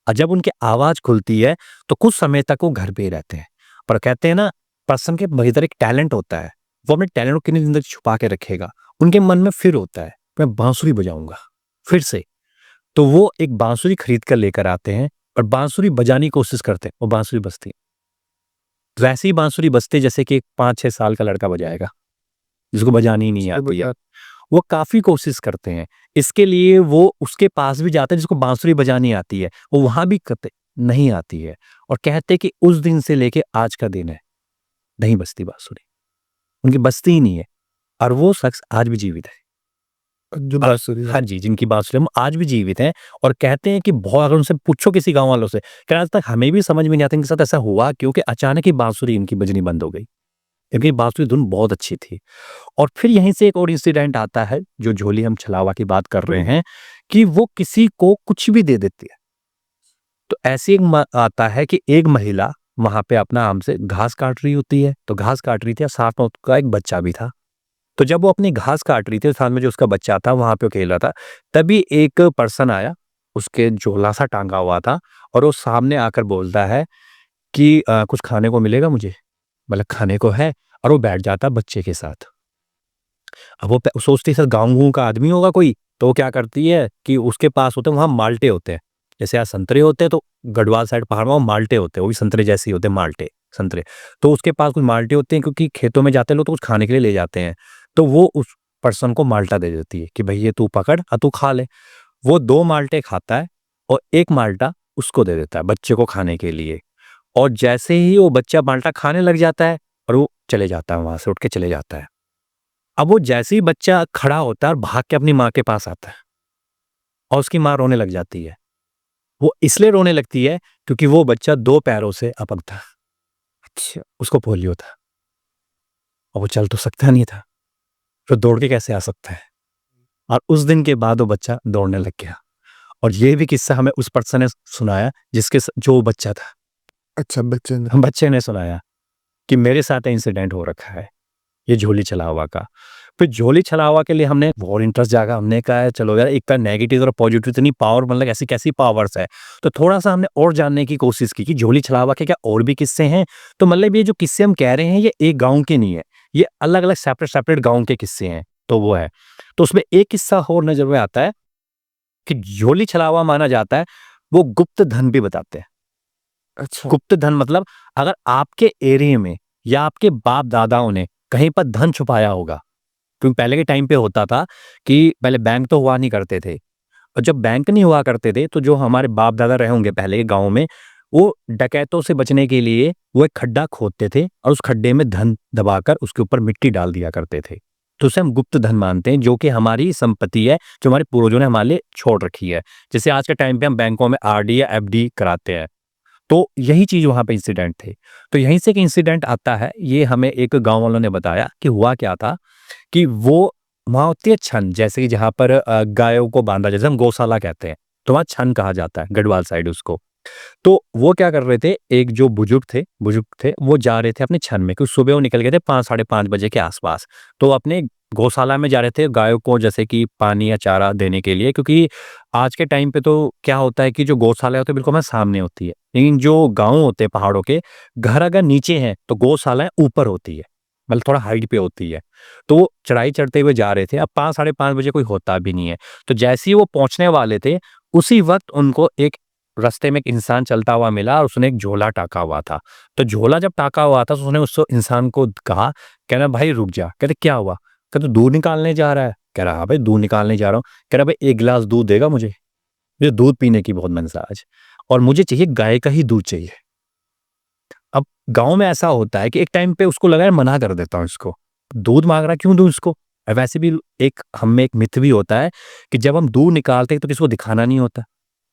और जब उनकी आवाज़ खुलती है, तो कुछ समय तक वो घर पे ही रहते हैं। पर कहते हैं ना, पर्सन के भीतर एक टैलेंट होता है, वो अपने टैलेंट को कितनी दिन तक छुपा के रखेगा। उनके मन में फिर होता है, मैं बाँसुरी बजाऊँगा, फिर से। तो वो एक बाँसुरी खरीद कर लेकर आते हैं और बाँसुरी बजाने की कोशिश करते हैं, वो बाँसुरी बजती है। वैसी ही बाँसुरी बजती है जैसे कि एक 5-6 साल का लड़का बजाएगा, जिसको बजानी ही नहीं उसने आती है। बजा वो काफ़ी कोशिश करते हैं। इसके लिए वो उसके पास भी जाते हैं जिसको बाँसुरी बजानी आती है, वो वहाँ भी कहते नहीं आती है और कहते हैं कि उस दिन से लेके आज का दिन है, नहीं बजती बाँसुरी। उनकी बजती ही नहीं है और वो शख्स आज भी जीवित है। जो बाँसुरी है। हाँ जी, जिनकी बाँसुरी हम आज भी जीवित हैं और कहते हैं कि बहुत, अगर उनसे पूछो किसी गाँव वालों से, कि आज तक हमें भी समझ में नहीं आता इनके साथ ऐसा हुआ क्यों कि अचानक ही बाँसुरी इनकी बजनी बंद हो गई। इनकी बाँसुरी धुन बहुत अच्छी थी। और फिर यहीं से एक और इंसिडेंट आता है, जो झोली हम छलावा की बात कर रहे हैं, कि वो किसी को कुछ भी दे देती है। तो ऐसी एक आता है कि एक महिला वहाँ पे अपना आराम से घास काट रही होती है, तो घास काट रही थी और साथ में उसका एक बच्चा भी था। तो जब वो अपनी घास काट रही थी, साथ में जो उसका बच्चा था वहाँ पे वो खेल रहा था, तभी एक पर्सन आया, उसके झोला-सा टाँगा हुआ था और वो सामने आकर बोलता है कि कुछ खाने को मिलेगा मुझे? मतलब खाने को है, और वो बैठ जाता है बच्चे के साथ। अब वो सोचती है शायद गाँव-वाँव का आदमी होगा कोई, तो वो क्या करती है कि उसके पास होते हैं वहाँ माल्टे होते हैं, जैसे यहाँ संतरे होते हैं तो गढ़वाल साइड पहाड़ में वो माल्टे होते हैं, वो भी संतरे जैसे ही होते हैं, माल्टे संतरे। तो उसके पास कुछ माल्टे होते हैं क्योंकि खेतों में जाते हैं लोग तो कुछ खाने के लिए ले जाते हैं। तो वो उस पर्सन को माल्टा दे देती है कि भाई ये तू पकड़ और तू खा ले। वो 2 माल्टे खाता है और 1 माल्टा उसको दे देता है बच्चे को खाने के लिए। और जैसे ही वो बच्चा माल्टा खाने लग जाता है और वो चले जाता है, वहाँ से उठ के चले जाता है। अब वो जैसे ही बच्चा खड़ा होता है और भाग के अपनी माँ के पास आता है और उसकी माँ रोने लग जाती है। वो इसलिए रोने लगती है क्योंकि वो बच्चा 2 पैरों से अपंग था। अच्छा। उसको पोलियो था और वो चल तो सकता नहीं था, तो दौड़ के कैसे आ सकता है? और उस दिन के बाद वो बच्चा दौड़ने लग गया। और ये भी किस्सा हमें उस पर्सन ने सुनाया जिसके जो बच्चा था। अच्छा, बच्चे ने। हम बच्चे ने सुनाया कि मेरे साथ इंसिडेंट हो रखा है ये झोली छलावा का। फिर झोली छलावा के लिए हमने और इंटरेस्ट जागा। हमने कहा है चलो यार, एक का नेगेटिव और पॉजिटिव इतनी पावर, मतलब ऐसी कैसी पावर्स है। तो थोड़ा सा हमने और जानने की कोशिश की कि झोली छलावा के क्या और भी किस्से हैं। तो मतलब ये जो किस्से हम कह रहे हैं ये एक गांव के नहीं है, ये अलग अलग सेपरेट सेपरेट गांव के किस्से हैं। तो वो है, तो उसमें एक किस्सा और नजर में आता है कि झोली छलावा माना जाता है, वो गुप्त धन भी बताते हैं। अच्छा। गुप्त धन मतलब अगर आपके एरिया में या आपके बाप दादाओं ने कहीं पर धन छुपाया होगा, क्योंकि पहले के टाइम पे होता था कि पहले बैंक तो हुआ नहीं करते थे, और जब बैंक नहीं हुआ करते थे तो जो हमारे बाप दादा रहे होंगे पहले के गांव में, वो डकैतों से बचने के लिए वो एक खड्डा खोदते थे और उस खड्डे में धन दबाकर उसके ऊपर मिट्टी डाल दिया करते थे। तो उसे हम गुप्त धन मानते हैं, जो कि हमारी संपत्ति है, जो हमारे पूर्वजों ने हमारे लिए छोड़ रखी है। जैसे आज के टाइम पे हम बैंकों में आरडी या एफडी कराते हैं, तो यही चीज़ वहाँ पे इंसिडेंट थे। तो यहीं से एक इंसिडेंट आता है, ये हमें एक गाँव वालों ने बताया कि हुआ क्या था कि वो वहाँ होती है छन, जैसे कि जहाँ पर गायों को बाँधा, जैसे हम गौशाला कहते हैं, तो वहाँ छन कहा जाता है गढ़वाल साइड उसको। तो वो क्या कर रहे थे, एक जो बुजुर्ग थे, वो जा रहे थे अपने छन में, क्योंकि सुबह वो निकल गए थे 5 साढ़े 5 बजे के आस-पास। तो अपने गौशाला में जा रहे थे गायों को जैसे कि पानी या चारा देने के लिए, क्योंकि आज के टाइम पे तो क्या होता है कि जो गौशाला होती है बिल्कुल हमारे सामने होती है। लेकिन जो गाँव होते हैं पहाड़ों के, घर अगर नीचे हैं तो गौशालाएँ ऊपर होती है, मतलब थोड़ा हाइट पे होती है। तो वो चढ़ाई चढ़ते हुए जा रहे थे, अब 5 साढ़े 5 बजे कोई होता भी नहीं है। तो जैसे ही वो पहुँचने वाले थे, उसी वक़्त उनको एक रास्ते में एक इंसान चलता हुआ मिला और उसने एक झोला टाँका हुआ था। तो झोला जब टाँका हुआ था तो उसने उस इंसान को कहा, कह रहा भाई रुक जा। कहते क्या हुआ? कहते दूध निकालने जा रहा है? कह रहा हाँ भाई दूध निकालने जा रहा हूँ। कह रहा भाई 1 गिलास दूध देगा मुझे? मुझे दूध पीने की बहुत मनसा है आज, और मुझे चाहिए गाय का ही दूध चाहिए। अब गाँव में ऐसा होता है कि एक टाइम पे उसको लगा यार मना कर देता हूँ इसको। दूध माँग रहा है क्यों दूँ इसको? वैसे भी एक हम में एक मिथ भी होता है कि जब हम दूध निकालते हैं तो किसी को दिखाना नहीं होता।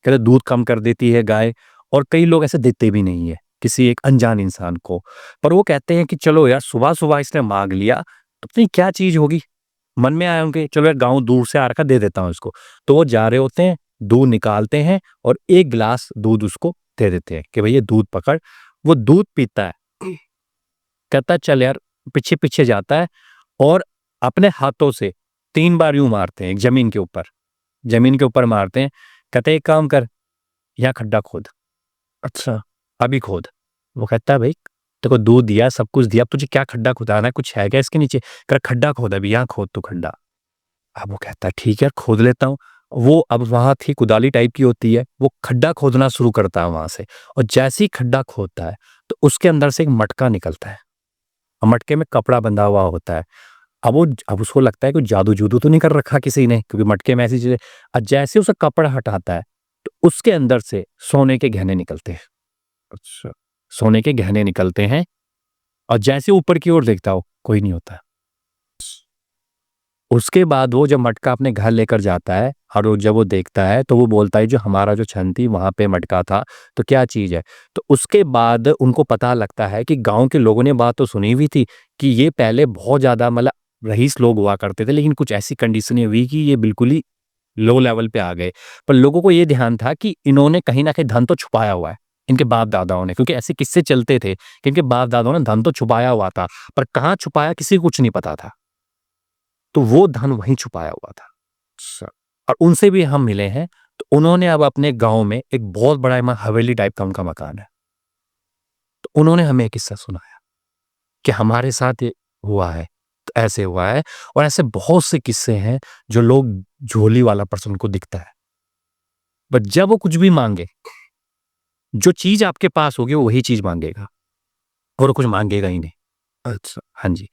कहते दूध कम कर देती है गाय, और कई लोग ऐसे देते भी नहीं है किसी एक अनजान इंसान को। पर वो कहते हैं कि चलो यार सुबह-सुबह इसने माँग लिया, तो पता नहीं क्या चीज़ होगी? मन में आया उनके, चलो यार गाँव दूर से आ रखा, दे देता हूँ इसको। तो वो जा रहे होते हैं, दूध निकालते हैं और 1 गिलास दूध उसको दे देते हैं कि भई ये दूध पकड़। वो दूध पीता है, कहता है चल यार, पीछे-पीछे जाता है और अपने हाथों से 3 बार यूँ मारते हैं एक ज़मीन के ऊपर मारते हैं। कहते हैं एक काम कर, यहाँ खड्डा खोद, अच्छा। अभी खोद। वो कहता है भाई तेरे को दूध दिया, सब कुछ दिया, अब तुझे क्या खड्डा खुदाना है, कुछ है क्या इसके नीचे? कह रहा खड्डा खोद, अभी यहाँ खोद तू खड्डा। अब वो कहता है ठीक है यार खोद लेता हूँ। वो अब वहाँ थी कुदाली टाइप की होती है, वो खड्डा खोदना शुरू करता है वहाँ से, और जैसे ही खड्डा खोदता है तो उसके अंदर से एक मटका निकलता है, और मटके में कपड़ा बंधा हुआ होता है। अब उसको लगता है कि जादू-जूदू तो नहीं कर रखा किसी ने, क्योंकि मटके में ऐसी चीज़ें। जैसे ही उसका कपड़ा हटाता है, तो उसके अंदर से सोने के गहने निकलते हैं। अच्छा। सोने के गहने निकलते हैं, और जैसे ऊपर की ओर देखता हो, कोई नहीं होता। उसके बाद वो जब मटका अपने घर लेकर जाता है और वो जब वो देखता है तो वो बोलता है जो हमारा जो छन थी वहाँ पे मटका था, तो क्या चीज़ है? तो उसके बाद उनको पता लगता है कि गाँव के लोगों ने बात तो सुनी हुई थी कि ये पहले बहुत ज़्यादा मतलब रईस लोग हुआ करते थे, लेकिन कुछ ऐसी कंडीशनें हुई कि ये बिल्कुल ही लो लेवल पे आ गए। पर लोगों को ये ध्यान था कि इन्होंने कहीं न कहीं धन तो छुपाया हुआ है, इनके बाप-दादाओं ने, क्योंकि ऐसे किस्से चलते थे कि इनके बाप-दादाओं ने धन तो छुपाया हुआ था, पर कहाँ छुपाया किसी को कुछ नहीं पता था। तो वो धन वहीं छुपाया हुआ था। अच्छा। और उनसे भी हम मिले हैं, तो उन्होंने अब अपने गाँव में एक बहुत बड़ा हवेली टाइप का उनका मकान है। तो उन्होंने हमें एक किस्सा सुनाया कि हमारे साथ ये हुआ है, तो ऐसे हुआ है, और ऐसे बहुत से किस्से हैं जो लोग झोली वाला पर्सन को दिखता है। बट जब वो कुछ भी मांगे, जो चीज आपके पास होगी वो वही चीज मांगेगा, और वो कुछ मांगेगा ही नहीं। अच्छा। हाँ जी।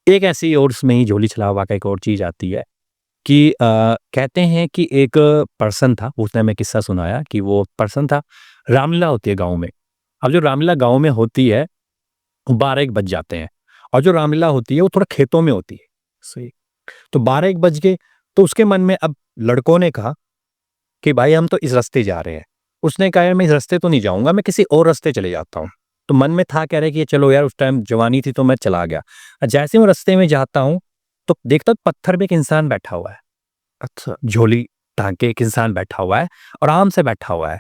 एक ऐसी और इसमें ही झोली छलावा का एक और चीज आती है कि कहते हैं कि एक पर्सन था, उसने हमें किस्सा सुनाया कि वो पर्सन था, रामलीला होती है गाँव में। अब जो रामलीला गाँव में होती है, 12-1 बज जाते हैं, और जो रामलीला होती है वो थोड़ा खेतों में होती है। सही। तो 12-1 बज गए, तो उसके मन में अब लड़कों ने कहा कि भाई हम तो इस रास्ते जा रहे हैं। उसने कहा यार मैं इस रास्ते तो नहीं जाऊँगा, मैं किसी और रास्ते चले जाता हूँ। तो मन में था कह रहा है कि चलो यार उस टाइम जवानी थी तो मैं चला गया। जैसे ही मैं रास्ते में जाता हूँ, तो देखता हूँ पत्थर पे एक इंसान बैठा हुआ है। अच्छा। झोली टाँग के एक इंसान बैठा हुआ है, आराम से बैठा हुआ है।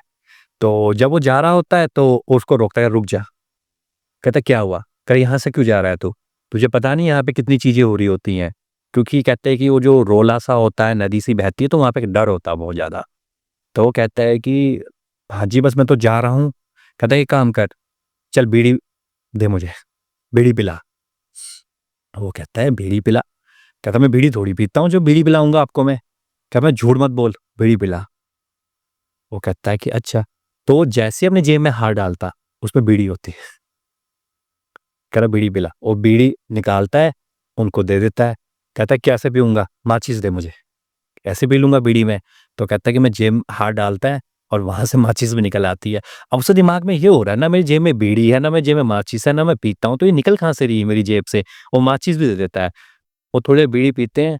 तो जब वो जा रहा होता है तो उसको रोकता है, रुक जा। कहता क्या हुआ? कह यहाँ से क्यों जा रहा है तू? तुझे पता नहीं यहाँ पे कितनी चीज़ें हो रही होती हैं? क्योंकि कहते हैं कि वो जो रोला सा होता है, नदी सी बहती है तो वहाँ पे एक डर होता है बहुत ज़्यादा। तो वो कहता है कि हाँ जी, बस मैं तो जा रहा हूँ। कहता है एक काम कर, चल बीड़ी दे मुझे, बीड़ी पिला। वो कहता है बीड़ी पिला? कहता मैं बीड़ी थोड़ी पीता हूँ जो बीड़ी पिलाऊँगा आपको मैं। कहा मैं झूठ मत बोल, बीड़ी पिला। वो कहता है कि अच्छा। तो जैसे ही अपने जेब में हाथ डालता, उसमें बीड़ी होती है। कह रहा बीड़ी पिला, वो बीड़ी निकालता है, उनको दे देता है। कहता है कैसे पीऊँगा? माचिस दे मुझे। कैसे पी लूँगा बीड़ी मैं? तो कहता है कि मैं जेब में हाथ डालता है और वहाँ से माचिस भी निकल आती है। अब उसके दिमाग में ये हो रहा है ना मेरी जेब में बीड़ी है, ना मेरी जेब में माचिस है, ना मैं पीता हूँ, तो ये निकल कहाँ से रही है मेरी जेब से? वो माचिस भी दे देता है। वो थोड़ी बीड़ी पीते हैं,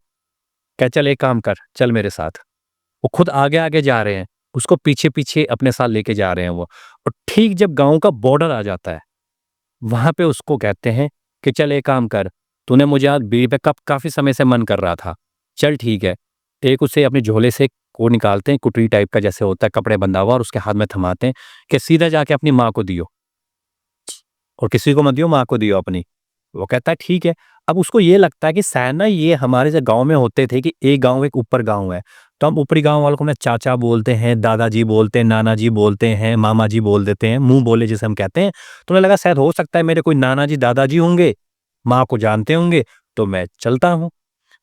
कहा चल एक काम कर, चल मेरे साथ। वो खुद आगे-आगे जा रहे हैं, उसको पीछे-पीछे अपने साथ लेके जा रहे हैं वो। और ठीक जब गाँव का बॉर्डर आ जाता है, वहाँ पे उसको कहते हैं कि चल एक काम कर, तूने मुझे आज बीड़ी पे कब काफ़ी समय से मन कर रहा था। चल ठीक है। एक उसे अपने झोले से वो निकालते हैं, कुटरी टाइप का जैसे होता है, कपड़े बंधा हुआ, और उसके हाथ में थमाते हैं कि सीधा जाके अपनी माँ को दियो, और किसी को मत दियो, माँ को दियो अपनी। वो कहता है ठीक है। अब उसको ये लगता है कि शायद ना ये हमारे जो गाँव में होते थे कि एक गाँव एक ऊपर गाँव है, तो हम ऊपरी गाँव वालों को ना चाचा बोलते हैं, दादाजी बोलते हैं, नाना जी बोलते हैं, मामा जी बोल देते हैं, मुँह बोले जिसे हम कहते हैं। तो उन्हें लगा शायद हो सकता है मेरे कोई नाना जी, दादाजी होंगे, माँ को जानते होंगे, तो मैं चलता हूँ।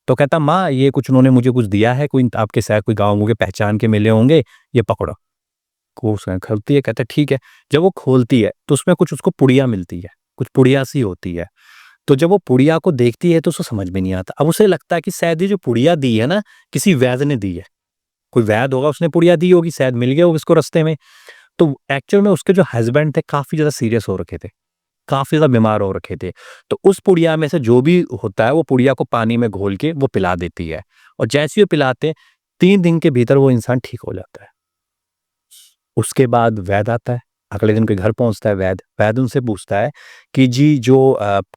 तो कहता माँ ये कुछ उन्होंने मुझे कुछ दिया है, कोई आपके शायद कोई गाँव के पहचान के मिले होंगे, ये पकड़ो। को उसने खोलती है, कहता है ठीक है। जब वो खोलती है तो उसमें कुछ उसको पुड़िया मिलती है, कुछ पुड़िया सी होती है। तो जब वो पुड़िया को देखती है तो उसको समझ में नहीं आता। अब उसे लगता है कि शायद ये जो पुड़िया दी है ना, किसी वैद्य ने दी है। कोई वैद्य होगा उसने पुड़िया दी होगी, शायद मिल गया होगा उसको रास्ते में। तो एक्चुअल में उसके जो हस्बैंड थे काफ़ी ज़्यादा सीरियस हो रखे थे, काफ़ी ज़्यादा बीमार हो रखे थे। तो उस पुड़िया में से जो भी होता है वो पुड़िया को पानी में घोल के वो पिला देती है, और जैसे ही वो पिलाते 3 दिन के भीतर वो इंसान ठीक हो जाता है। उसके बाद वैद्य आता है, अगले दिन कोई घर पहुँचता है वैद्य, वैद्य उनसे पूछता है कि जी जो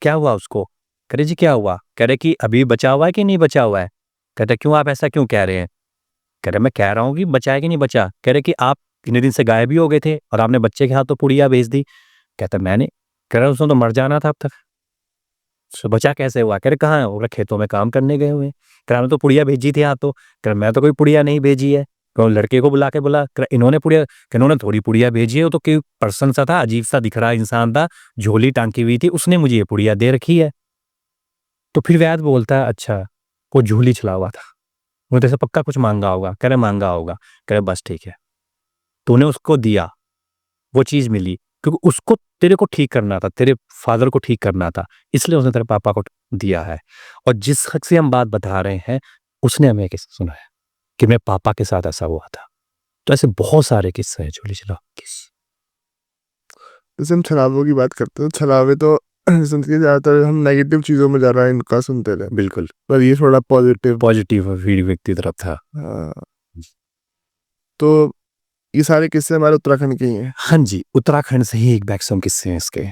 क्या हुआ उसको? कह रहे जी क्या हुआ? कह रहे कि अभी बचा हुआ है कि नहीं बचा हुआ है? कहते क्यों आप ऐसा क्यों कह रहे हैं? कह रहे मैं कह रहा हूँ कि बचा है कि नहीं बचा? कह रहे कि आप इतने दिन से गायब ही हो गए थे और आपने बच्चे के हाथों पुड़िया भेज दी। कहता मैंने? कह रहा उसने तो मर जाना था अब तक। तो बचा कैसे हुआ? कह रहे कहाँ है? वो बोला खेतों में काम करने गए हुए हैं। कह रहा मैंने तो पुड़िया भेजी थी हाथों। कह रहा मैं तो कोई पुड़िया नहीं भेजी है। तो लड़के को बुला के बोला, कह रहा इन्होंने पुड़िया, कह इन्होंने थोड़ी पुड़िया भेजी है, वो तो कोई पर्सन सा था, अजीब सा दिख रहा इंसान था, झोली टांगी हुई थी, उसने मुझे ये पुड़िया दे रखी है। तो फिर वैद्य बोलता है अच्छा, वो झोली चला हुआ था, वो तेरे से पक्का कुछ मांगा होगा। कह रहे मांगा होगा। कह रहे बस ठीक है, तूने उसको दिया, वो चीज़ मिली, क्योंकि उसको तेरे को ठीक करना था, तेरे फादर को ठीक करना था, इसलिए उसने तेरे पापा को दिया है। और जिस शख्स से हम बात बता रहे हैं, उसने हमें किस्सा सुनाया कि मेरे पापा के साथ ऐसा हुआ था। तो ऐसे बहुत सारे किस्से हैं झोली छलावा के। जैसे हम छलावों की बात करते हैं, तो छलावे तो ज़िंदगी ज़्यादातर हम नेगेटिव चीज़ों में ज़्यादा इनका सुनते थे, बिल्कुल, पर ये थोड़ा पॉजिटिव। पॉजिटिव फीडबैक की तरफ था। हाँ, तो ये सारे किस्से हमारे उत्तराखंड के ही हैं। हाँ जी, उत्तराखंड से ही एक मैक्सिमम किस्से हैं इसके।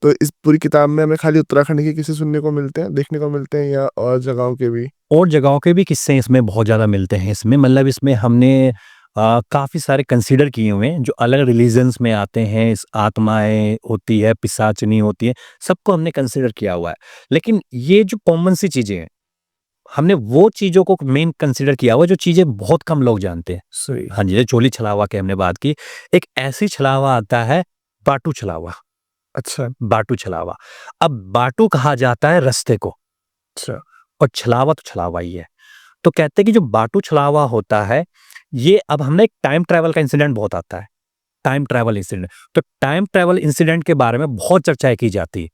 तो इस पूरी किताब में हमें खाली उत्तराखंड के किस्से सुनने को मिलते हैं, देखने को मिलते हैं, या और जगहों के भी? और जगहों के भी किस्से इसमें बहुत ज़्यादा मिलते हैं इसमें, मतलब इसमें हमने काफ़ी सारे कंसीडर किए हुए हैं जो अलग रिलीजन्स में आते हैं। इस आत्माएँ होती है, पिशाचनी होती है, सबको हमने कंसीडर किया हुआ है। लेकिन ये जो कॉमन सी चीज़ें हैं, हमने वो चीज़ों को मेन कंसीडर किया हुआ है जो चीज़ें बहुत कम लोग जानते हैं। सही। हाँ जी, ये चोली छलावा की हमने बात की। एक ऐसी छलावा आता है, बाटू छलावा। अच्छा। बाटू छलावा। अब बाटू कहा जाता है रास्ते को, अच्छा। और छलावा तो छलावा ही है। तो कहते हैं कि जो बाटू छलावा होता है, ये अब हमने एक टाइम ट्रैवल का इंसिडेंट बहुत आता है, टाइम ट्रैवल इंसिडेंट। तो टाइम ट्रैवल इंसिडेंट के बारे में बहुत चर्चाएँ की जाती है।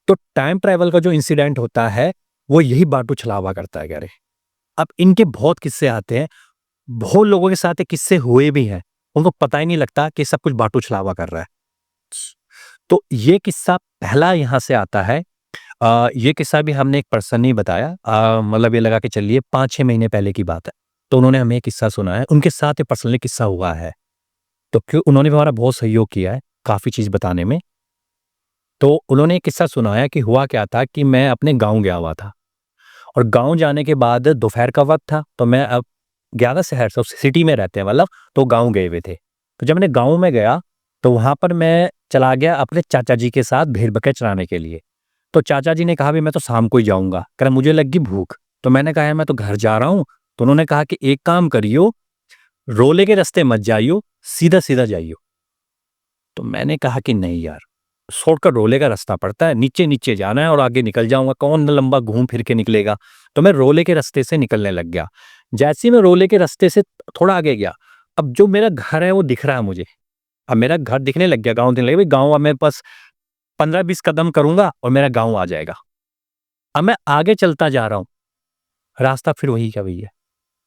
तो टाइम ट्रैवल का जो इंसिडेंट होता है, वो यही बाटू छलावा करता है, कह रहे। अब इनके बहुत किस्से आते हैं, बहुत लोगों के साथ ये किस्से हुए भी हैं, उनको पता ही नहीं लगता कि सब कुछ बाटू छलावा कर रहा है। तो ये किस्सा पहला यहाँ से आता है। ये किस्सा भी हमने एक पर्सन ने ही बताया, मतलब ये लगा के चलिए 5-6 महीने पहले की बात है। तो उन्होंने हमें ये किस्सा सुनाया है, उनके साथ ये पर्सनली किस्सा हुआ है। तो क्यों उन्होंने भी हमारा बहुत सहयोग किया है, काफ़ी चीज़ बताने में। तो उन्होंने एक किस्सा सुनाया कि हुआ क्या था कि मैं अपने गाँव गया हुआ था और गाँव जाने के बाद दोपहर का वक़्त था, तो मैं अब गया था शहर से, सिटी में रहते हैं मतलब, तो गाँव गए हुए थे। तो जब मैंने गाँव में गया, तो वहाँ पर मैं चला गया अपने चाचा जी के साथ भेड़-बकरियाँ चराने के लिए। तो चाचा जी ने कहा भी मैं तो शाम को ही जाऊँगा, कह रहा मुझे लगी भूख। तो मैंने कहा यार मैं तो घर जा रहा हूँ। तो उन्होंने कहा कि एक काम करियो, रोले के रास्ते मत जाइयो, सीधा-सीधा जाइयो। तो मैंने कहा कि नहीं यार, शॉर्टकट रोले का रास्ता पड़ता है, नीचे-नीचे जाना है और आगे निकल जाऊँगा, कौन लंबा घूम फिर के निकलेगा। तो मैं रोले के रास्ते से निकलने लग गया। जैसे ही मैं रोले के रास्ते से थोड़ा आगे गया, अब जो मेरा घर है वो दिख रहा है मुझे। अब मेरा घर दिखने लग गया, गाँव दिखने लगा, भाई गाँव अब मेरे पास 15-20 कदम करूँगा और मेरा गाँव आ जाएगा। अब मैं आगे चलता जा रहा हूँ, रास्ता फिर वही का वही है।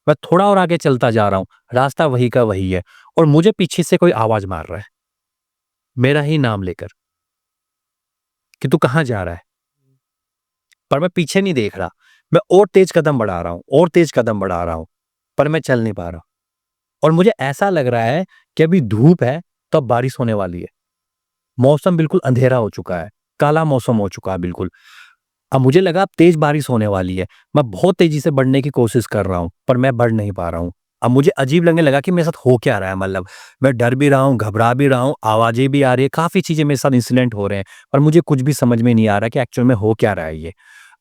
मैं थोड़ा और आगे चलता जा रहा हूँ, रास्ता वही का वही है और मुझे पीछे से कोई आवाज़ मार रहा है, मेरा ही नाम लेकर कि तू कहाँ जा रहा है? पर मैं पीछे नहीं देख रहा, मैं और तेज़ कदम बढ़ा रहा हूँ और तेज़ कदम बढ़ा रहा हूँ, पर मैं चल नहीं पा रहा और मुझे ऐसा लग रहा है कि अभी धूप है, तो अब बारिश होने वाली है। मौसम बिल्कुल अंधेरा हो चुका है, काला मौसम हो चुका है बिल्कुल। अब मुझे लगा अब तेज़ बारिश होने वाली है। मैं बहुत तेज़ी से बढ़ने की कोशिश कर रहा हूँ, पर मैं बढ़ नहीं पा रहा हूँ। अब मुझे अजीब लगने लगा कि मेरे साथ हो क्या रहा है, मतलब मैं डर भी रहा हूँ, घबरा भी रहा हूँ, आवाज़ें भी आ रही हैं, काफ़ी चीज़ें मेरे साथ इंसिडेंट हो रहे हैं, पर मुझे कुछ भी समझ में नहीं आ रहा कि एक्चुअल में हो क्या रहा है ये।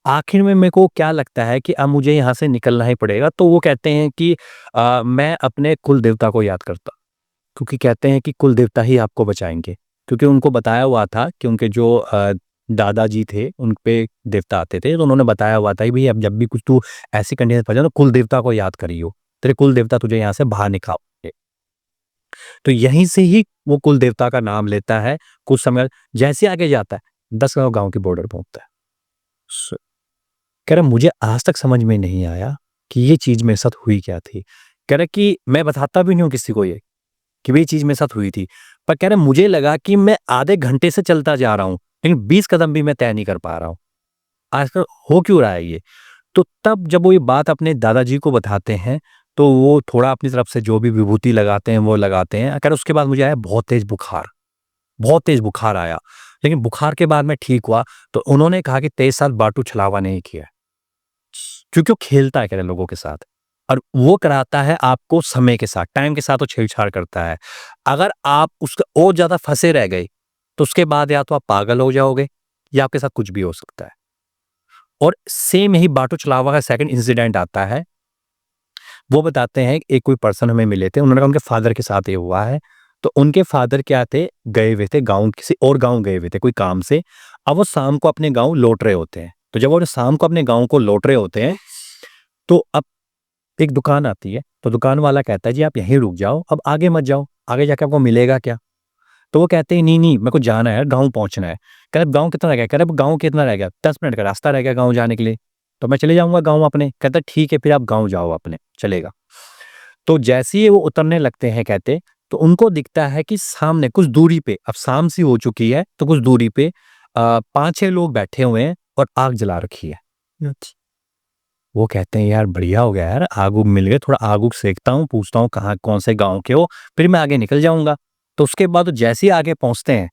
आखिर में मेरे को क्या लगता है कि अब मुझे यहाँ से निकलना ही पड़ेगा, तो वो कहते हैं कि मैं अपने कुल देवता को याद करता, क्योंकि कहते हैं कि कुल देवता ही आपको बचाएँगे। क्योंकि उनको बताया हुआ था कि उनके जो दादाजी थे, उन पे देवता आते थे, तो उन्होंने बताया हुआ था कि भई अब जब भी कुछ तू ऐसी कंडीशन में फँसे ना, कुल देवता को याद करियो, तेरे कुल देवता तुझे यहाँ से बाहर निकालेंगे। तो यहीं से ही वो कुल देवता का नाम लेता है, कुछ समय जैसे ही आगे जाता है, 10 गाँव के बॉर्डर पहुँचता है। स कह रहा मुझे आज तक समझ में नहीं आया कि ये चीज़ मेरे साथ हुई क्या थी? कह रहा कि मैं बताता भी नहीं हूँ किसी को ये, कि भई ये चीज़ मेरे साथ हुई थी। पर कह रहे मुझे लगा कि मैं आधे घंटे से चलता जा रहा हूँ, लेकिन 20 कदम भी मैं तय नहीं कर पा रहा हूँ। आखिर हो क्यों रहा है ये? तो तब जब वो ये बात अपने दादाजी को बताते हैं, तो वो थोड़ा अपनी तरफ से जो भी विभूति लगाते हैं, वो लगाते हैं। कह रहे उसके बाद मुझे आया बहुत तेज़ बुखार आया। लेकिन बुखार के बाद मैं ठीक हुआ, तो उन्होंने कहा कि तेरे साथ बाटू छलावा नहीं किया है। क्योंकि वो खेलता है कह रहे लोगों के साथ और वो कराता है आपको समय के साथ, टाइम के साथ वो छेड़छाड़ करता है। अगर आप उसका और ज़्यादा फँसे रह गए, तो उसके बाद या तो आप पागल हो जाओगे या आपके साथ कुछ भी हो सकता है। और सेम यही बाटू चलावा का सेकंड इंसिडेंट आता है। वो बताते हैं एक कोई पर्सन हमें मिले थे, उन्होंने कहा उनके फादर के साथ ये हुआ है। तो उनके फादर क्या थे, गए हुए थे गाँव, किसी और गाँव गए हुए थे कोई काम से। अब वो शाम को अपने गाँव लौट रहे होते हैं। तो जब वो शाम को अपने गाँव को लौट रहे होते हैं, तो अब एक दुकान आती है, तो दुकान वाला कहता है जी आप यहीं रुक जाओ, अब आगे मत जाओ, आगे जाके आपको मिलेगा क्या? तो वो कहते हैं नहीं, नहीं मेरे को जाना है यार, गाँव पहुँचना है। कह रहे गाँव कितना रह गया? कह रहे गाँव कितना रह गया? 10 मिनट का रास्ता रह गया गाँव जाने के लिए। तो मैं चले जाऊँगा गाँव अपने। कहता है ठीक है फिर आप गाँव जाओ अपने, चलेगा। तो जैसे ही वो उतरने लगते हैं कहते, तो उनको दिखता है कि सामने कुछ दूरी पे, अब शाम सी हो चुकी है, तो कुछ दूरी पे 5-6 लोग बैठे हुए हैं और आग जला रखी है। अच्छा। वो कहते हैं यार बढ़िया हो गया यार, आग-उग मिल गए, थोड़ा आग-उग सेकता हूँ, पूछता हूँ कहाँ कौन से गाँव के हो, फिर मैं आगे निकल जाऊँगा। तो उसके बाद वो जैसे ही आगे पहुँचते हैं,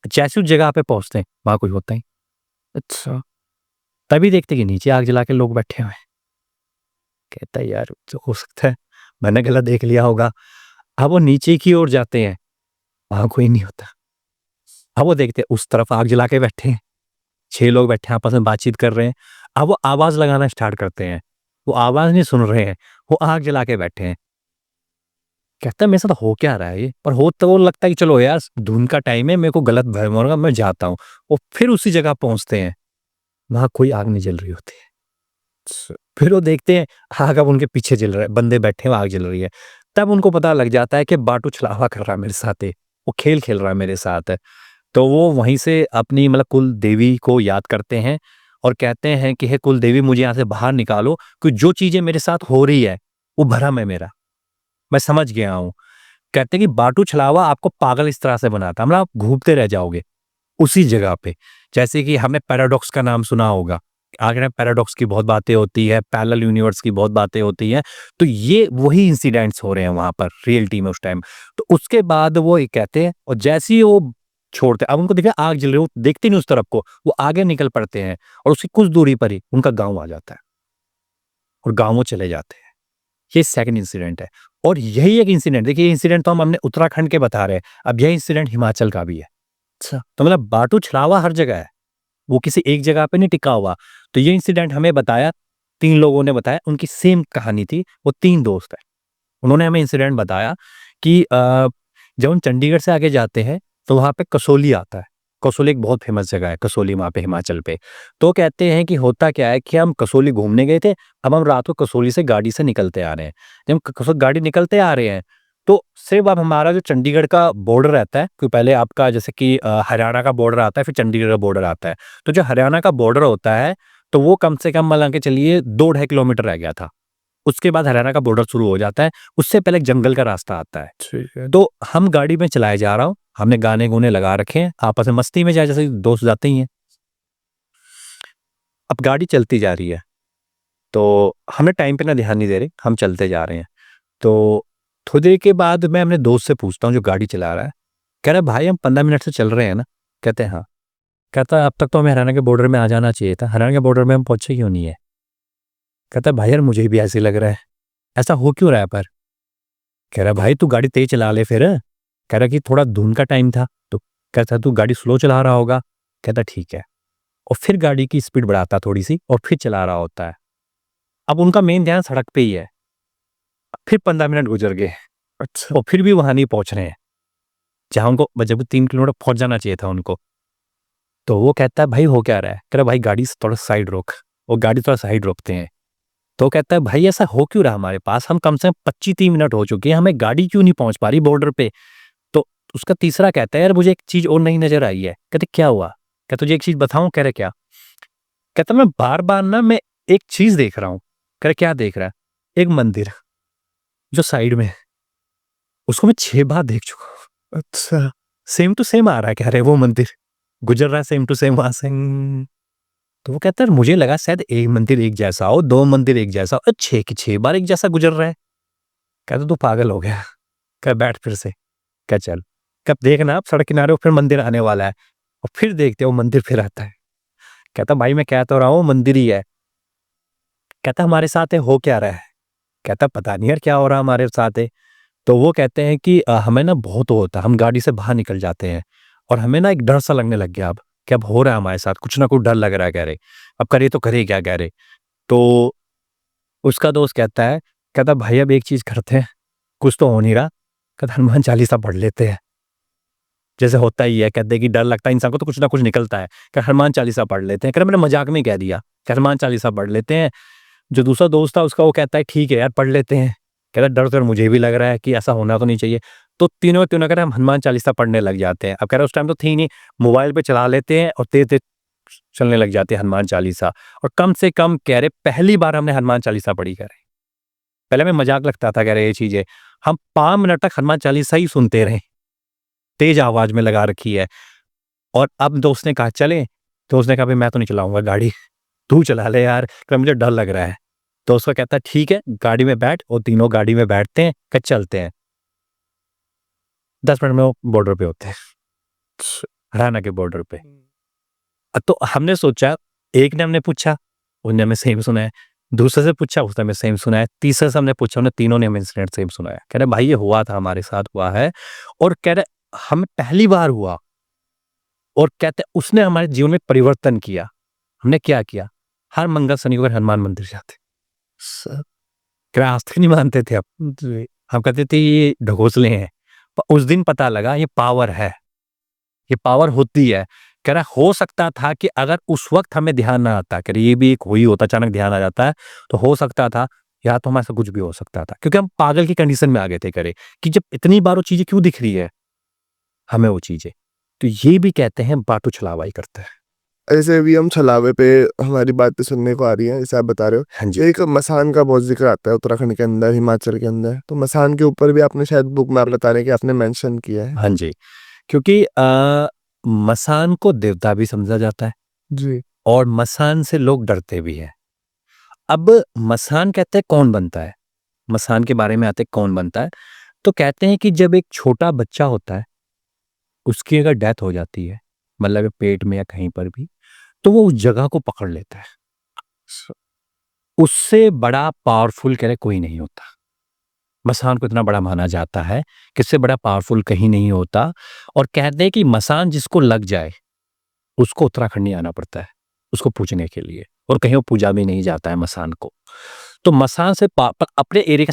जैसे उस जगह पे पहुँचते हैं, वहाँ कोई होता ही नहीं। अच्छा। तभी देखते हैं कि नीचे आग जला के लोग बैठे हुए हैं। कहता है यार तो हो सकता है मैंने गलत देख लिया होगा। अब वो नीचे की ओर जाते हैं, वहाँ कोई नहीं होता। अब वो देखते हैं उस तरफ आग जला के बैठे हैं, 6 लोग बैठे हैं आपस में बातचीत कर रहे हैं। अब वो आवाज़ लगाना स्टार्ट करते हैं। वो आवाज़ नहीं सुन रहे हैं, वो आग जला के बैठे हैं। कहता है मेरे साथ हो क्या रहा है ये? पर हो तो वो लगता है कि चलो यार धुंध का टाइम है, मेरे को गलत भ्रम हो रहा है, मैं जाता हूँ। वो फिर उसी जगह पहुँचते हैं, वहाँ कोई आग नहीं जल रही होती है। अच्छा। फिर वो देखते हैं आग अब उनके पीछे जल रहा है, बंदे बैठे हैं, आग जल रही है। तब उनको पता लग जाता है कि बाटू छलावा कर रहा है मेरे साथ है, वो खेल खेल रहा है मेरे साथ। तो वो वहीं से अपनी मतलब कुल देवी को याद करते हैं और कहते हैं कि हे कुल देवी मुझे यहाँ से बाहर निकालो, कि जो चीज़ें मेरे साथ हो रही है, वो भ्रम है मेरा, मैं समझ गया हूँ। कहते हैं कि बाटू छलावा आपको पागल इस तरह से बनाता है, मतलब आप घूमते रह जाओगे उसी जगह पे। जैसे कि हमने पैराडॉक्स का नाम सुना होगा। आगे पैराडॉक्स की बहुत बातें होती है, पैरेलल यूनिवर्स की बहुत बातें होती हैं। तो ये वही इंसिडेंट्स हो रहे हैं वहाँ पर रियलिटी में उस टाइम। तो उसके बाद वो ये कहते हैं और जैसे ही वो छोड़ते हैं, अब उनको दिखा आग जल रही है, वो देखते नहीं उस तरफ को, वो आगे निकल पड़ते हैं और उसकी कुछ दूरी पर ही उनका गाँव आ जाता है और गाँव वो चले जाते हैं। ये सेकंड इंसिडेंट है। और यही एक इंसिडेंट, देखिए ये इंसिडेंट तो हम हमने उत्तराखंड के बता रहे हैं, अब यह इंसिडेंट हिमाचल का भी है। अच्छा। तो मतलब बाटू छलावा हर जगह है, वो किसी एक जगह पे नहीं टिका हुआ। तो ये इंसिडेंट हमें बताया, 3 लोगों ने बताया, उनकी सेम कहानी थी, वो 3 दोस्त हैं। उन्होंने हमें इंसिडेंट बताया कि जब हम चंडीगढ़ से आगे जाते हैं, तो वहाँ पे कसोली आता है। कसोली एक बहुत फेमस जगह है, कसोली वहाँ पे हिमाचल पे। तो कहते हैं कि होता क्या है कि हम कसोली घूमने गए थे, अब हम रात को कसोली से गाड़ी से निकलते आ रहे हैं। जब हम गाड़ी निकलते आ रहे हैं, तो सिर्फ अब हमारा जो चंडीगढ़ का बॉर्डर रहता है, क्योंकि पहले आपका जैसे कि हरियाणा का बॉर्डर आता है, फिर चंडीगढ़ का बॉर्डर आता है। तो जो हरियाणा का बॉर्डर होता है, तो वो कम से कम मान के चलिए 2 ढाई किलोमीटर रह गया था। उसके बाद हरियाणा का बॉर्डर शुरू हो जाता है, उससे पहले एक जंगल का रास्ता आता है। ठीक है। तो हम गाड़ी में चलाए जा रहा हूँ, हमने गाने-गूने लगा रखे हैं, आपस में मस्ती में जैसे दोस्त जाते ही हैं। अब गाड़ी चलती जा रही है, तो हमने टाइम पे ना ध्यान नहीं दे रहे, हम चलते जा रहे हैं। तो थोड़ी देर के बाद मैं अपने दोस्त से पूछता हूँ जो गाड़ी चला रहा है, कह रहा है भाई हम 15 मिनट से चल रहे हैं ना? कहते हैं हाँ। कहता है अब तक तो हमें हरियाणा के बॉर्डर में आ जाना चाहिए था, हरियाणा के बॉर्डर में हम पहुँचे क्यों नहीं है? कहता है भाई यार मुझे भी ऐसे ही लग रहा है, ऐसा हो क्यों रहा है पर? कह रहा भाई तू गाड़ी तेज चला ले फिर। कह रहा कि थोड़ा धुंध का टाइम था, तो कहता तू गाड़ी स्लो चला रहा होगा। कहता ठीक है, और फिर गाड़ी की स्पीड बढ़ाता थोड़ी सी और फिर चला रहा होता है। अब उनका मेन ध्यान सड़क पे ही है। फिर 15 मिनट गुजर गए अच्छा। और फिर भी वहां नहीं पहुंच रहे हैं जहां उनको, जब 3 किलोमीटर पहुंच जाना चाहिए था उनको। तो वो कहता है भाई हो क्या रहा है? कह रहा भाई गाड़ी से थोड़ा साइड रोक। वो गाड़ी थोड़ा साइड रोकते हैं, तो कहता है भाई ऐसा हो क्यों रहा हमारे पास, हम कम से कम 25-30 मिनट हो चुके हैं, हमें गाड़ी क्यों नहीं पहुंच पा रही बॉर्डर पे? तो उसका तीसरा कहता है यार मुझे एक चीज और नई नजर आई है। कहते क्या हुआ? क्या तुझे एक चीज बताऊं? कह रहे क्या? कहता मैं बार बार ना मैं एक चीज देख रहा हूँ। कह रहे क्या देख रहा है? एक मंदिर जो साइड में है, उसको मैं 6 बार देख चुका हूँ। अच्छा। सेम टू सेम आ रहा है, कह रहे वो मंदिर गुजर रहा है सेम टू सेम वहां से। तो वो कहता है मुझे लगा शायद एक मंदिर एक जैसा हो, 2 मंदिर एक जैसा हो, 6 की 6 बार एक जैसा गुजर रहा है। कहता तू पागल हो गया। कह बैठ फिर से। कह चल, कब देखना अब सड़क किनारे वो फिर मंदिर आने वाला है, और फिर देखते हो मंदिर फिर आता है। कहता भाई मैं कह तो रहा हूँ मंदिर ही है। कहता हमारे साथ है हो क्या रहा है? कहता पता नहीं यार क्या हो रहा है हमारे साथ है। तो वो कहते हैं कि हमें ना बहुत होता है, हम गाड़ी से बाहर निकल जाते हैं और हमें ना एक डर सा लगने लग गया अब कि अब हो रहा है हमारे साथ कुछ ना कुछ, डर लग रहा है। कह रहे अब करे तो करे क्या? कह रहे तो उसका दोस्त कहता है, कहता भाई अब एक चीज करते हैं, कुछ तो हो नहीं रहा। कहता हनुमान चालीसा पढ़ लेते हैं, जैसे होता ही है। कहते हैं कि डर लगता है इंसान को तो कुछ ना कुछ निकलता है। कह हनुमान चालीसा पढ़ लेते हैं। कह मैंने मजाक में कह दिया कि हनुमान चालीसा पढ़ लेते हैं। जो दूसरा दोस्त था उसका वो कहता है ठीक है यार पढ़ लेते हैं। कहता डर तो यार मुझे भी लग रहा है कि ऐसा होना तो नहीं चाहिए। तो तीनों के तीनों कह रहे हम हनुमान चालीसा पढ़ने लग जाते हैं। अब कह रहे उस टाइम तो थी नहीं, मोबाइल पे चला लेते हैं और तेज तेज चलने लग जाते हैं हनुमान चालीसा। और कम से कम कह रहे पहली बार हमने हनुमान चालीसा पढ़ी। कह रहे पहले में मजाक लगता था, कह रहे ये चीजें हम 5 मिनट तक हनुमान चालीसा ही सुनते रहे, तेज आवाज में लगा रखी है। और अब दोस्त ने कहा चले, तो उसने कहा भाई मैं तो नहीं चलाऊंगा गाड़ी, तू चला ले यार, कह मुझे डर लग रहा है। तो उसका कहता है ठीक है गाड़ी में बैठ, और तीनों गाड़ी में बैठते हैं, कह चलते हैं। 10 मिनट में वो बॉर्डर पे होते हैं, हरियाणा के बॉर्डर पे। तो हमने सोचा, एक ने हमने पूछा, उसने हमें सेम सुना है। दूसरे से पूछा, उसने हमें सेम सुना है। तीसरे से हमने पूछा, उन्हें तीनों ने हमें इंसिडेंट सेम सुना है। कह रहे भाई ये हुआ था, हमारे साथ हुआ है। और कह रहे हमें पहली बार हुआ, और कहते उसने हमारे जीवन में परिवर्तन किया। हमने क्या किया? हर मंगल शनिवार हनुमान मंदिर जाते। स- कह रहे आज तक नहीं मानते थे हम कहते थे ये ढकोसले हैं। पर उस दिन पता लगा ये पावर है, ये पावर होती है। कह रहा है हो सकता था कि अगर उस वक़्त हमें ध्यान ना आता, कह रही ये भी एक वही होता, अचानक ध्यान आ जाता है, तो हो सकता था या तो हमारे साथ कुछ भी हो सकता था। क्योंकि हम पागल की कंडीशन में आ गए थे, कह रहे कि जब इतनी बार वो चीज़ें क्यों दिख रही है हमें वो चीज़ें। तो ये भी कहते हैं बातों छलावाई करता है। ऐसे अभी हम छलावे पे हमारी बातें सुनने को आ रही हैं, जैसे आप बता रहे हो। हाँ जी। एक मसान का बहुत ज़िक्र आता है उत्तराखंड के अंदर, हिमाचल के अंदर। तो मसान के ऊपर भी आपने शायद बुक में आप बता रहे हैं कि आपने मेंशन किया है। हाँ जी। क्योंकि मसान को देवता भी समझा जाता है जी, और मसान से लोग डरते भी हैं। अब मसान कहते हैं कौन बनता है? मसान के बारे में आते हैं कौन बनता है? तो कहते हैं कि जब एक छोटा बच्चा होता है, उसकी अगर डेथ हो जाती है, मतलब पेट में या कहीं पर भी, तो वो उस जगह को पकड़ लेता है। स उससे बड़ा पावरफुल कह रहे कोई नहीं होता। मसान को इतना बड़ा माना जाता है कि इससे बड़ा पावरफुल कहीं नहीं होता और कहते हैं कि मसान जिसको लग जाए, उसको उत्तराखंड नहीं आना पड़ता है, उसको पूजने के लिए और कहीं वो पूजा भी नहीं जाता है मसान को। तो मसान से अपने एरिया का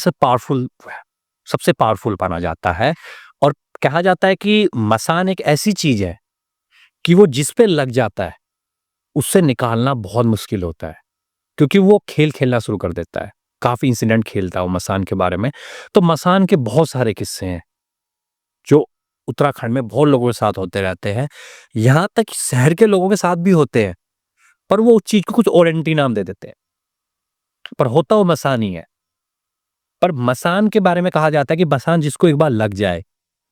सबसे पावरफुल माना जाता है और कहा जाता है कि मसान एक ऐसी चीज है कि वो जिस पे लग जाता है, उससे निकालना बहुत मुश्किल होता है क्योंकि वो खेल खेलना शुरू कर देता है। काफ़ी इंसिडेंट खेलता है वो मसान के बारे में। तो मसान के बहुत सारे किस्से हैं, जो उत्तराखंड में बहुत लोगों के साथ होते रहते हैं। यहाँ तक कि शहर के लोगों के साथ भी होते हैं, पर वो उस चीज़ को कुछ और एंटी नाम दे देते हैं, पर होता वो मसान ही है। पर मसान के बारे में कहा जाता है कि मसान जिसको एक बार लग जाए,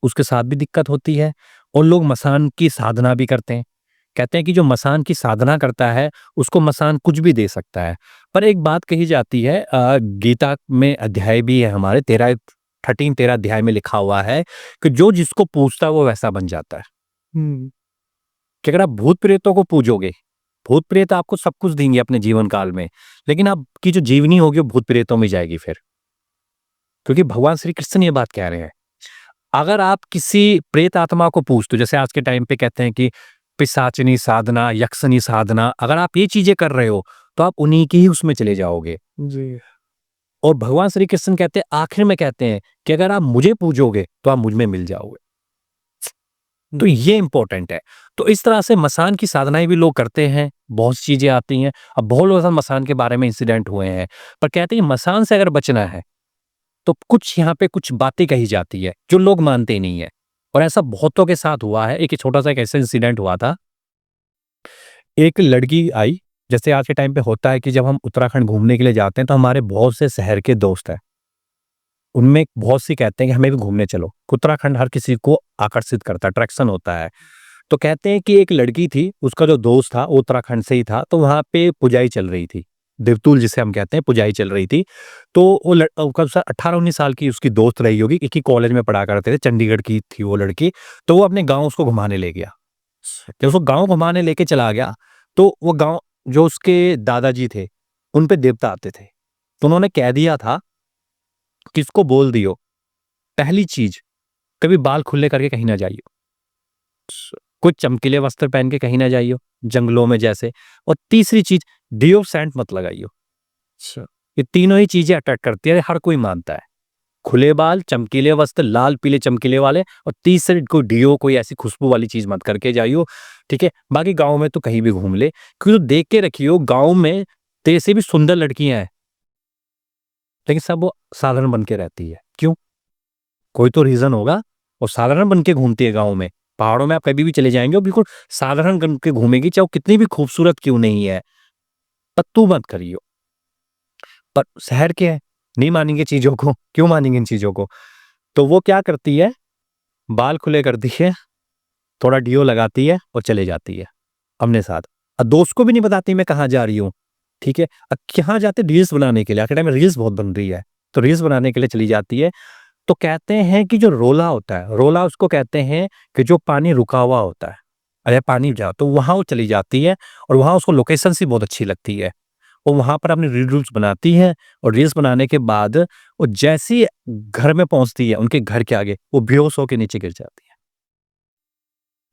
उसके साथ भी दिक्कत होती है और लोग मसान की साधना भी करते हैं। कहते हैं कि जो मसान की साधना करता है, उसको मसान कुछ भी दे सकता है। पर एक बात कही जाती है गीता में अध्याय भी है हमारे 13 अध्याय में लिखा हुआ है कि जो जिसको पूजता है वो वैसा बन जाता है। हुँ, कि अगर आप भूत-प्रेतों को पूजोगे, भूत-प्रेत आपको सब कुछ देंगे अपने जीवन काल में, लेकिन आपकी जो जीवनी होगी वो भूत-प्रेतों में जाएगी फिर। क्योंकि भगवान श्री कृष्ण ये बात कह रहे हैं। अगर आप किसी प्रेत आत्मा को पूजते हो, जैसे आज के टाइम पे कहते हैं कि पिशाचिनी साधना, यक्षनी साधना, अगर आप ये चीजें कर रहे हो, तो आप उन्हीं की ही उसमें चले जाओगे। जी, और भगवान श्री कृष्ण कहते हैं, आखिर में कहते हैं कि अगर आप मुझे पूजोगे, तो आप मुझ में मिल जाओगे। हुँ, तो ये इंपॉर्टेंट है। तो इस तरह से मसान की साधनाएं भी लोग करते हैं, बहुत सी चीजें आती हैं। अब बहुत लोगों के साथ मसान के बारे में इंसिडेंट हुए हैं, पर कहते हैं मसान से अगर बचना है, तो कुछ यहाँ पे कुछ बातें कही जाती है, जो लोग मानते नहीं है। और ऐसा बहुतों के साथ हुआ है। एक छोटा-सा एक ऐसा इंसिडेंट हुआ था। एक लड़की आई, जैसे आज के टाइम पे होता है कि जब हम उत्तराखंड घूमने के लिए जाते हैं, तो हमारे बहुत से शहर के दोस्त हैं। उनमें बहुत सी कहते हैं कि हमें भी घूमने चलो। उत्तराखंड हर किसी को आकर्षित करता है, अट्रैक्शन होता है। तो कहते हैं कि एक लड़की थी, उसका जो दोस्त था, वो उत्तराखंड से ही था, तो वहाँ पे पुजाई चल रही थी। देवतुल जिसे हम कहते हैं, पुजाई चल रही थी। तो वो कब सा 18-19 साल की उसकी दोस्त रही होगी, एक ही कॉलेज में पढ़ा करते थे, चंडीगढ़ की थी वो लड़की। तो वो अपने गाँव उसको घुमाने ले गया। जब उसको गाँव घुमाने लेके चला गया, तो वो गाँव जो उसके दादाजी थे, उन पे देवता आते थे। तो उन्होंने कह दिया था कि इसको बोल दियो, पहली चीज़, कभी बाल खुले करके कहीं ना जाइयो। कुछ चमकीले वस्त्र पहन के कहीं ना जाइयो, जंगलों में जैसे। और तीसरी चीज़, डिओ सेंट मत लगाइयो। अच्छा, ये तीनों ही चीज़ें अट्रैक्ट करती है, हर कोई मानता है। खुले बाल, चमकीले वस्त्र, लाल पीले चमकीले वाले, और तीसरे कोई डियो, कोई ऐसी खुशबू वाली चीज़ मत करके जाइयो, ठीक है? बाकी गाँव में तो कहीं भी घूम ले, क्योंकि तो देख के रखियो गाँव में तेरे से भी सुंदर लड़कियाँ हैं, लेकिन सब वो साधारण बन के रहती है। क्यों? कोई तो रीज़न होगा। वो साधारण बन के घूमती है गाँव में। पहाड़ों में आप कभी भी चले जाएँगे, वो बिल्कुल साधारण बन के घूमेगी, चाहे वो कितनी भी खूबसूरत क्यों नहीं है। पर तू मत करियो। पर शहर के हैं, नहीं मानेंगे चीज़ों को, क्यों मानेंगे इन चीज़ों को? तो वो क्या करती है, बाल खुले करती है, थोड़ा डियो लगाती है और चले जाती है अपने साथ। दोस्त को भी नहीं बताती मैं कहाँ जा रही हूँ, ठीक है? कहाँ जाते रील्स बनाने के लिए, आखिर टाइम में रील्स बहुत बन रही है, तो रील्स बनाने के लिए चली जाती है। तो कहते हैं कि जो रोला होता है, रोला उसको कहते हैं कि जो पानी रुका हुआ होता है, अरे पानी जा तो वहाँ वो चली जाती है और वहाँ उसको लोकेशन सी बहुत अच्छी लगती है। वो वहाँ पर अपनी रील्स बनाती है और रील्स बनाने के बाद वो जैसे ही घर में पहुँचती है, उनके घर के आगे, वो बेहोश होके नीचे गिर जाती है।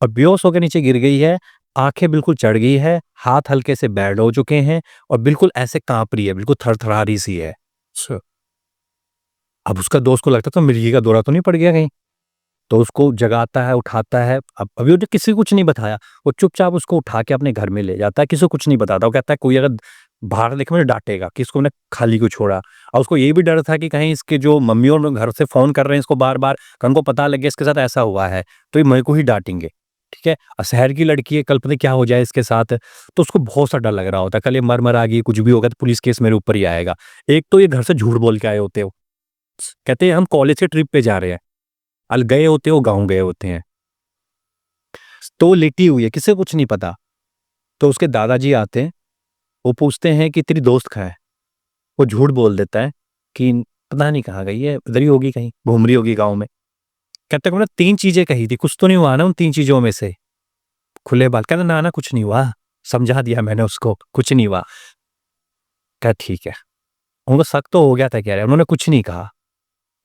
और बेहोश होके नीचे गिर गई है, आँखें बिल्कुल चढ़ गई है, हाथ हल्के से बैंड हो चुके हैं और बिल्कुल ऐसे काँप रही है, बिल्कुल थरथरा रही सी है। अच्छा, अब उसका दोस्त को लगता था मिर्गी का दौरा तो नहीं पड़ गया कहीं? तो उसको जगाता है, उठाता है। अब अभी उसने किसी को कुछ नहीं बताया, वो चुपचाप उसको उठा के अपने घर में ले जाता है, किसी को कुछ नहीं बताता। वो कहता है कोई अगर बाहर देखे मुझे डाँटेगा कि इसको मैंने खाली क्यों छोड़ा। और उसको ये भी डर था कि कहीं इसके जो मम्मी और घर से फ़ोन कर रहे हैं इसको बार-बार, कल उनको पता लग गया इसके साथ ऐसा हुआ है, तो ये मेरे को ही डाँटेंगे, ठीक है? शहर की लड़की है, कल पता नहीं क्या हो जाए इसके साथ, तो उसको बहुत सा डर लग रहा होता है, कल ये मर-मर आ गई, कुछ भी होगा तो पुलिस केस मेरे ऊपर ही आएगा। एक तो ये घर से झूठ बोल के आए होते हो, कहते हैं हम कॉलेज के ट्रिप पे जा रहे हैं, गए होते हो गाँव गए होते हैं। तो वो लेटी हुई है, किसी को कुछ नहीं पता। तो उसके दादाजी आते हैं, वो पूछते हैं कि तेरी दोस्त कहाँ है? वो झूठ बोल देता है कि पता नहीं कहाँ गई है, इधर ही होगी कहीं, घूम रही होगी गाँव में। कहता है मैंने 3 चीज़ें कही थी, कुछ तो नहीं हुआ ना उन 3 चीज़ों में से? खुले बाल, कहता ना, ना कुछ नहीं हुआ, समझा दिया मैंने उसको, कुछ नहीं हुआ। कहा ठीक है। उनको शक तो हो गया था कह रहे उन्होंने कुछ नहीं कहा।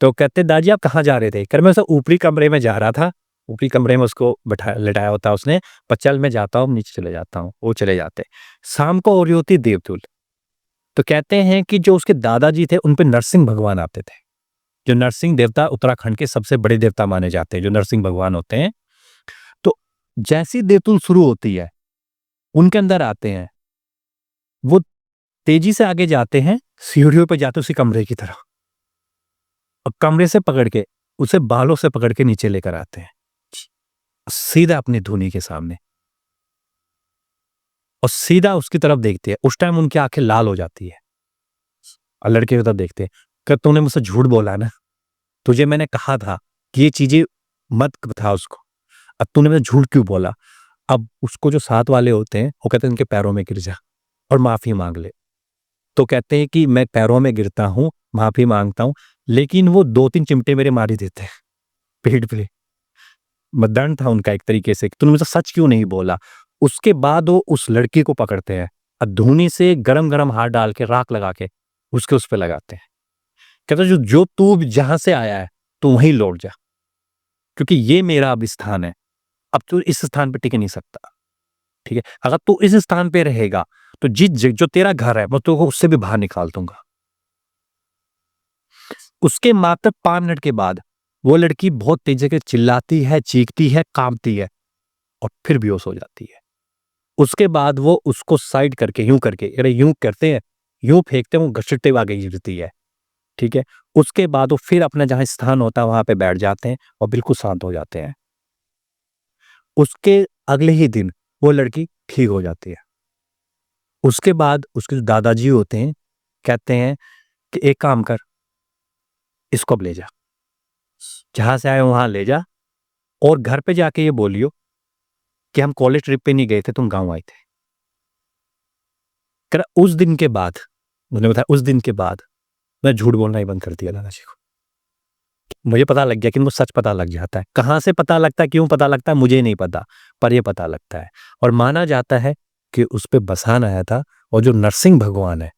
तो कहते दादी आप कहाँ जा रहे थे? कह रहे मैं सब ऊपरी कमरे में जा रहा था, ऊपरी कमरे में उसको लिटाया होता है उसने, पर चल मैं जाता हूँ, नीचे चले जाता हूँ, वो चले जाते। शाम को हो रही होती देवतुल, तो कहते हैं कि जो उसके दादाजी थे उन पे नरसिंह भगवान आते थे। जो नरसिंह देवता उत्तराखंड के सबसे बड़े देवता माने जाते हैं, जो नरसिंह भगवान होते हैं। तो जैसी देवतुल शुरू होती है, उनके अंदर आते हैं, वो तेजी से आगे जाते हैं, सीढ़ियों पे जाते उसी कमरे की तरफ, और कमरे से पकड़ के, उसे बालों से पकड़ के नीचे लेकर आते हैं, सीधा अपनी धुनी के सामने, और सीधा उसकी तरफ देखते हैं। उस टाइम उनकी आंखें लाल हो जाती है, और लड़के की तरफ देखते हैं, कि तूने मुझसे झूठ बोला ना, तुझे मैंने कहा था कि ये चीजें मत बता उसको, अब तूने मुझे झूठ क्यों बोला? अब उसको जो साथ वाले होते हैं वो कहते हैं इनके पैरों में गिर जा और माफी मांग ले। तो कहते हैं कि मैं पैरों में गिरता हूँ, माफी मांगता हूँ, लेकिन वो 2-3 चिमटे मेरे मार ही देते हैं पीठ पे। दंड था उनका एक तरीके से कि तूने मुझसे सच क्यों नहीं बोला। उसके बाद वो उस लड़की को पकड़ते हैं और धूनी से गरम गरम हाथ डाल के राख लगा के उसके उस पे लगाते हैं। कहते हैं, जो जो तू जहां से आया है तू वहीं लौट जा, क्योंकि ये मेरा अब स्थान है, अब तू इस स्थान पे टिक नहीं सकता। ठीक है, अगर तू इस स्थान पे रहेगा तो जो तेरा घर है मैं तुझको उससे भी बाहर निकाल दूंगा। उसके मात्र 5 मिनट के बाद वो लड़की बहुत तेजी से चिल्लाती है, चीखती है, कांपती है और फिर बेहोश हो जाती है। उसके बाद वो उसको साइड करके यूं करके, अरे यूं करते हैं, यूं फेंकते हैं, वो घसीटते हुए आगे गिरती है। ठीक है, उसके बाद वो फिर अपना जहां स्थान होता है वहां पे बैठ जाते हैं और बिल्कुल शांत हो जाते हैं। उसके अगले ही दिन वो लड़की ठीक हो जाती है। उसके बाद उसके जो दादाजी होते हैं कहते हैं कि एक काम कर, इसको अब ले जा, जहां से आए वहां ले जा, और घर पे जाके ये बोलियो कि हम कॉलेज ट्रिप पे नहीं गए थे, तुम गांव आए थे। कह रहा उस दिन के बाद, उन्होंने बताया उस दिन के बाद मैं झूठ बोलना ही बंद कर दिया दादाजी को। मुझे पता लग गया कि इनको सच पता लग जाता है। कहाँ से पता लगता है, क्यों पता लगता है मुझे नहीं पता, पर ये पता लगता है। और माना जाता है कि उस पे बसान आया था, और जो नरसिंह भगवान है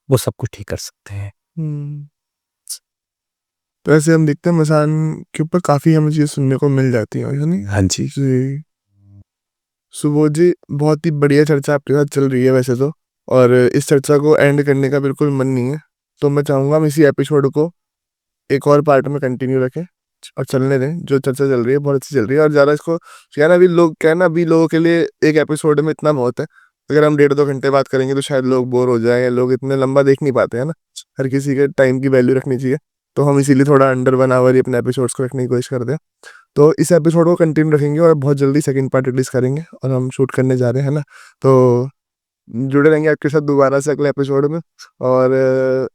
वो सब कुछ ठीक कर सकते हैं। हम्म। तो ऐसे हम देखते हैं मसान के ऊपर काफ़ी हमें चीज़ें सुनने को मिल जाती हैं, यानी हाँ जी। जी। सुबोध जी, बहुत ही बढ़िया चर्चा आपके साथ चल रही है वैसे तो, और इस चर्चा को एंड करने का बिल्कुल मन नहीं है। तो मैं चाहूँगा हम इसी एपिसोड को एक और पार्ट में कंटिन्यू रखें और चलने दें। जो चर्चा चल रही है बहुत अच्छी चल रही है, और ज़्यादा इसको क्या ना, अभी लोग क्या ना, अभी लोगों के लिए एक एपिसोड में इतना बहुत है। अगर हम 1.5-2 घंटे बात करेंगे तो शायद लोग बोर हो जाएं, लोग इतने लंबा देख नहीं पाते हैं ना। हर किसी के टाइम की वैल्यू रखनी चाहिए, तो हम इसीलिए थोड़ा अंडर 1 आवर ही अपने एपिसोड्स को रखने की कोशिश करते हैं। तो इस एपिसोड को कंटिन्यू रखेंगे और बहुत जल्दी सेकंड पार्ट रिलीज करेंगे, और हम शूट करने जा रहे हैं ना। तो जुड़े रहेंगे आपके साथ दोबारा से अगले एपिसोड में, और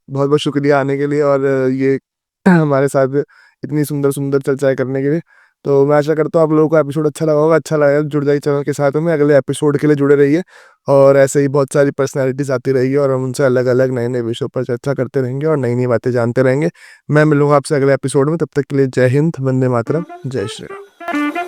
बहुत बहुत शुक्रिया आने के लिए, और ये हमारे साथ इतनी सुंदर सुंदर चर्चाएं करने के लिए। तो मैं आशा करता हूँ आप लोगों को एपिसोड अच्छा लगा होगा। अच्छा लगा जुड़ जाइए चैनल के साथ में, अगले एपिसोड के लिए जुड़े रहिए, और ऐसे ही बहुत सारी पर्सनैलिटीज आती रहेगी और हम उनसे अलग अलग नए नए विषयों पर चर्चा करते रहेंगे और नई नई बातें जानते रहेंगे। मैं मिलूंगा आपसे अगले एपिसोड में, तब तक के लिए जय हिंद, वंदे मातरम, जय श्री राम।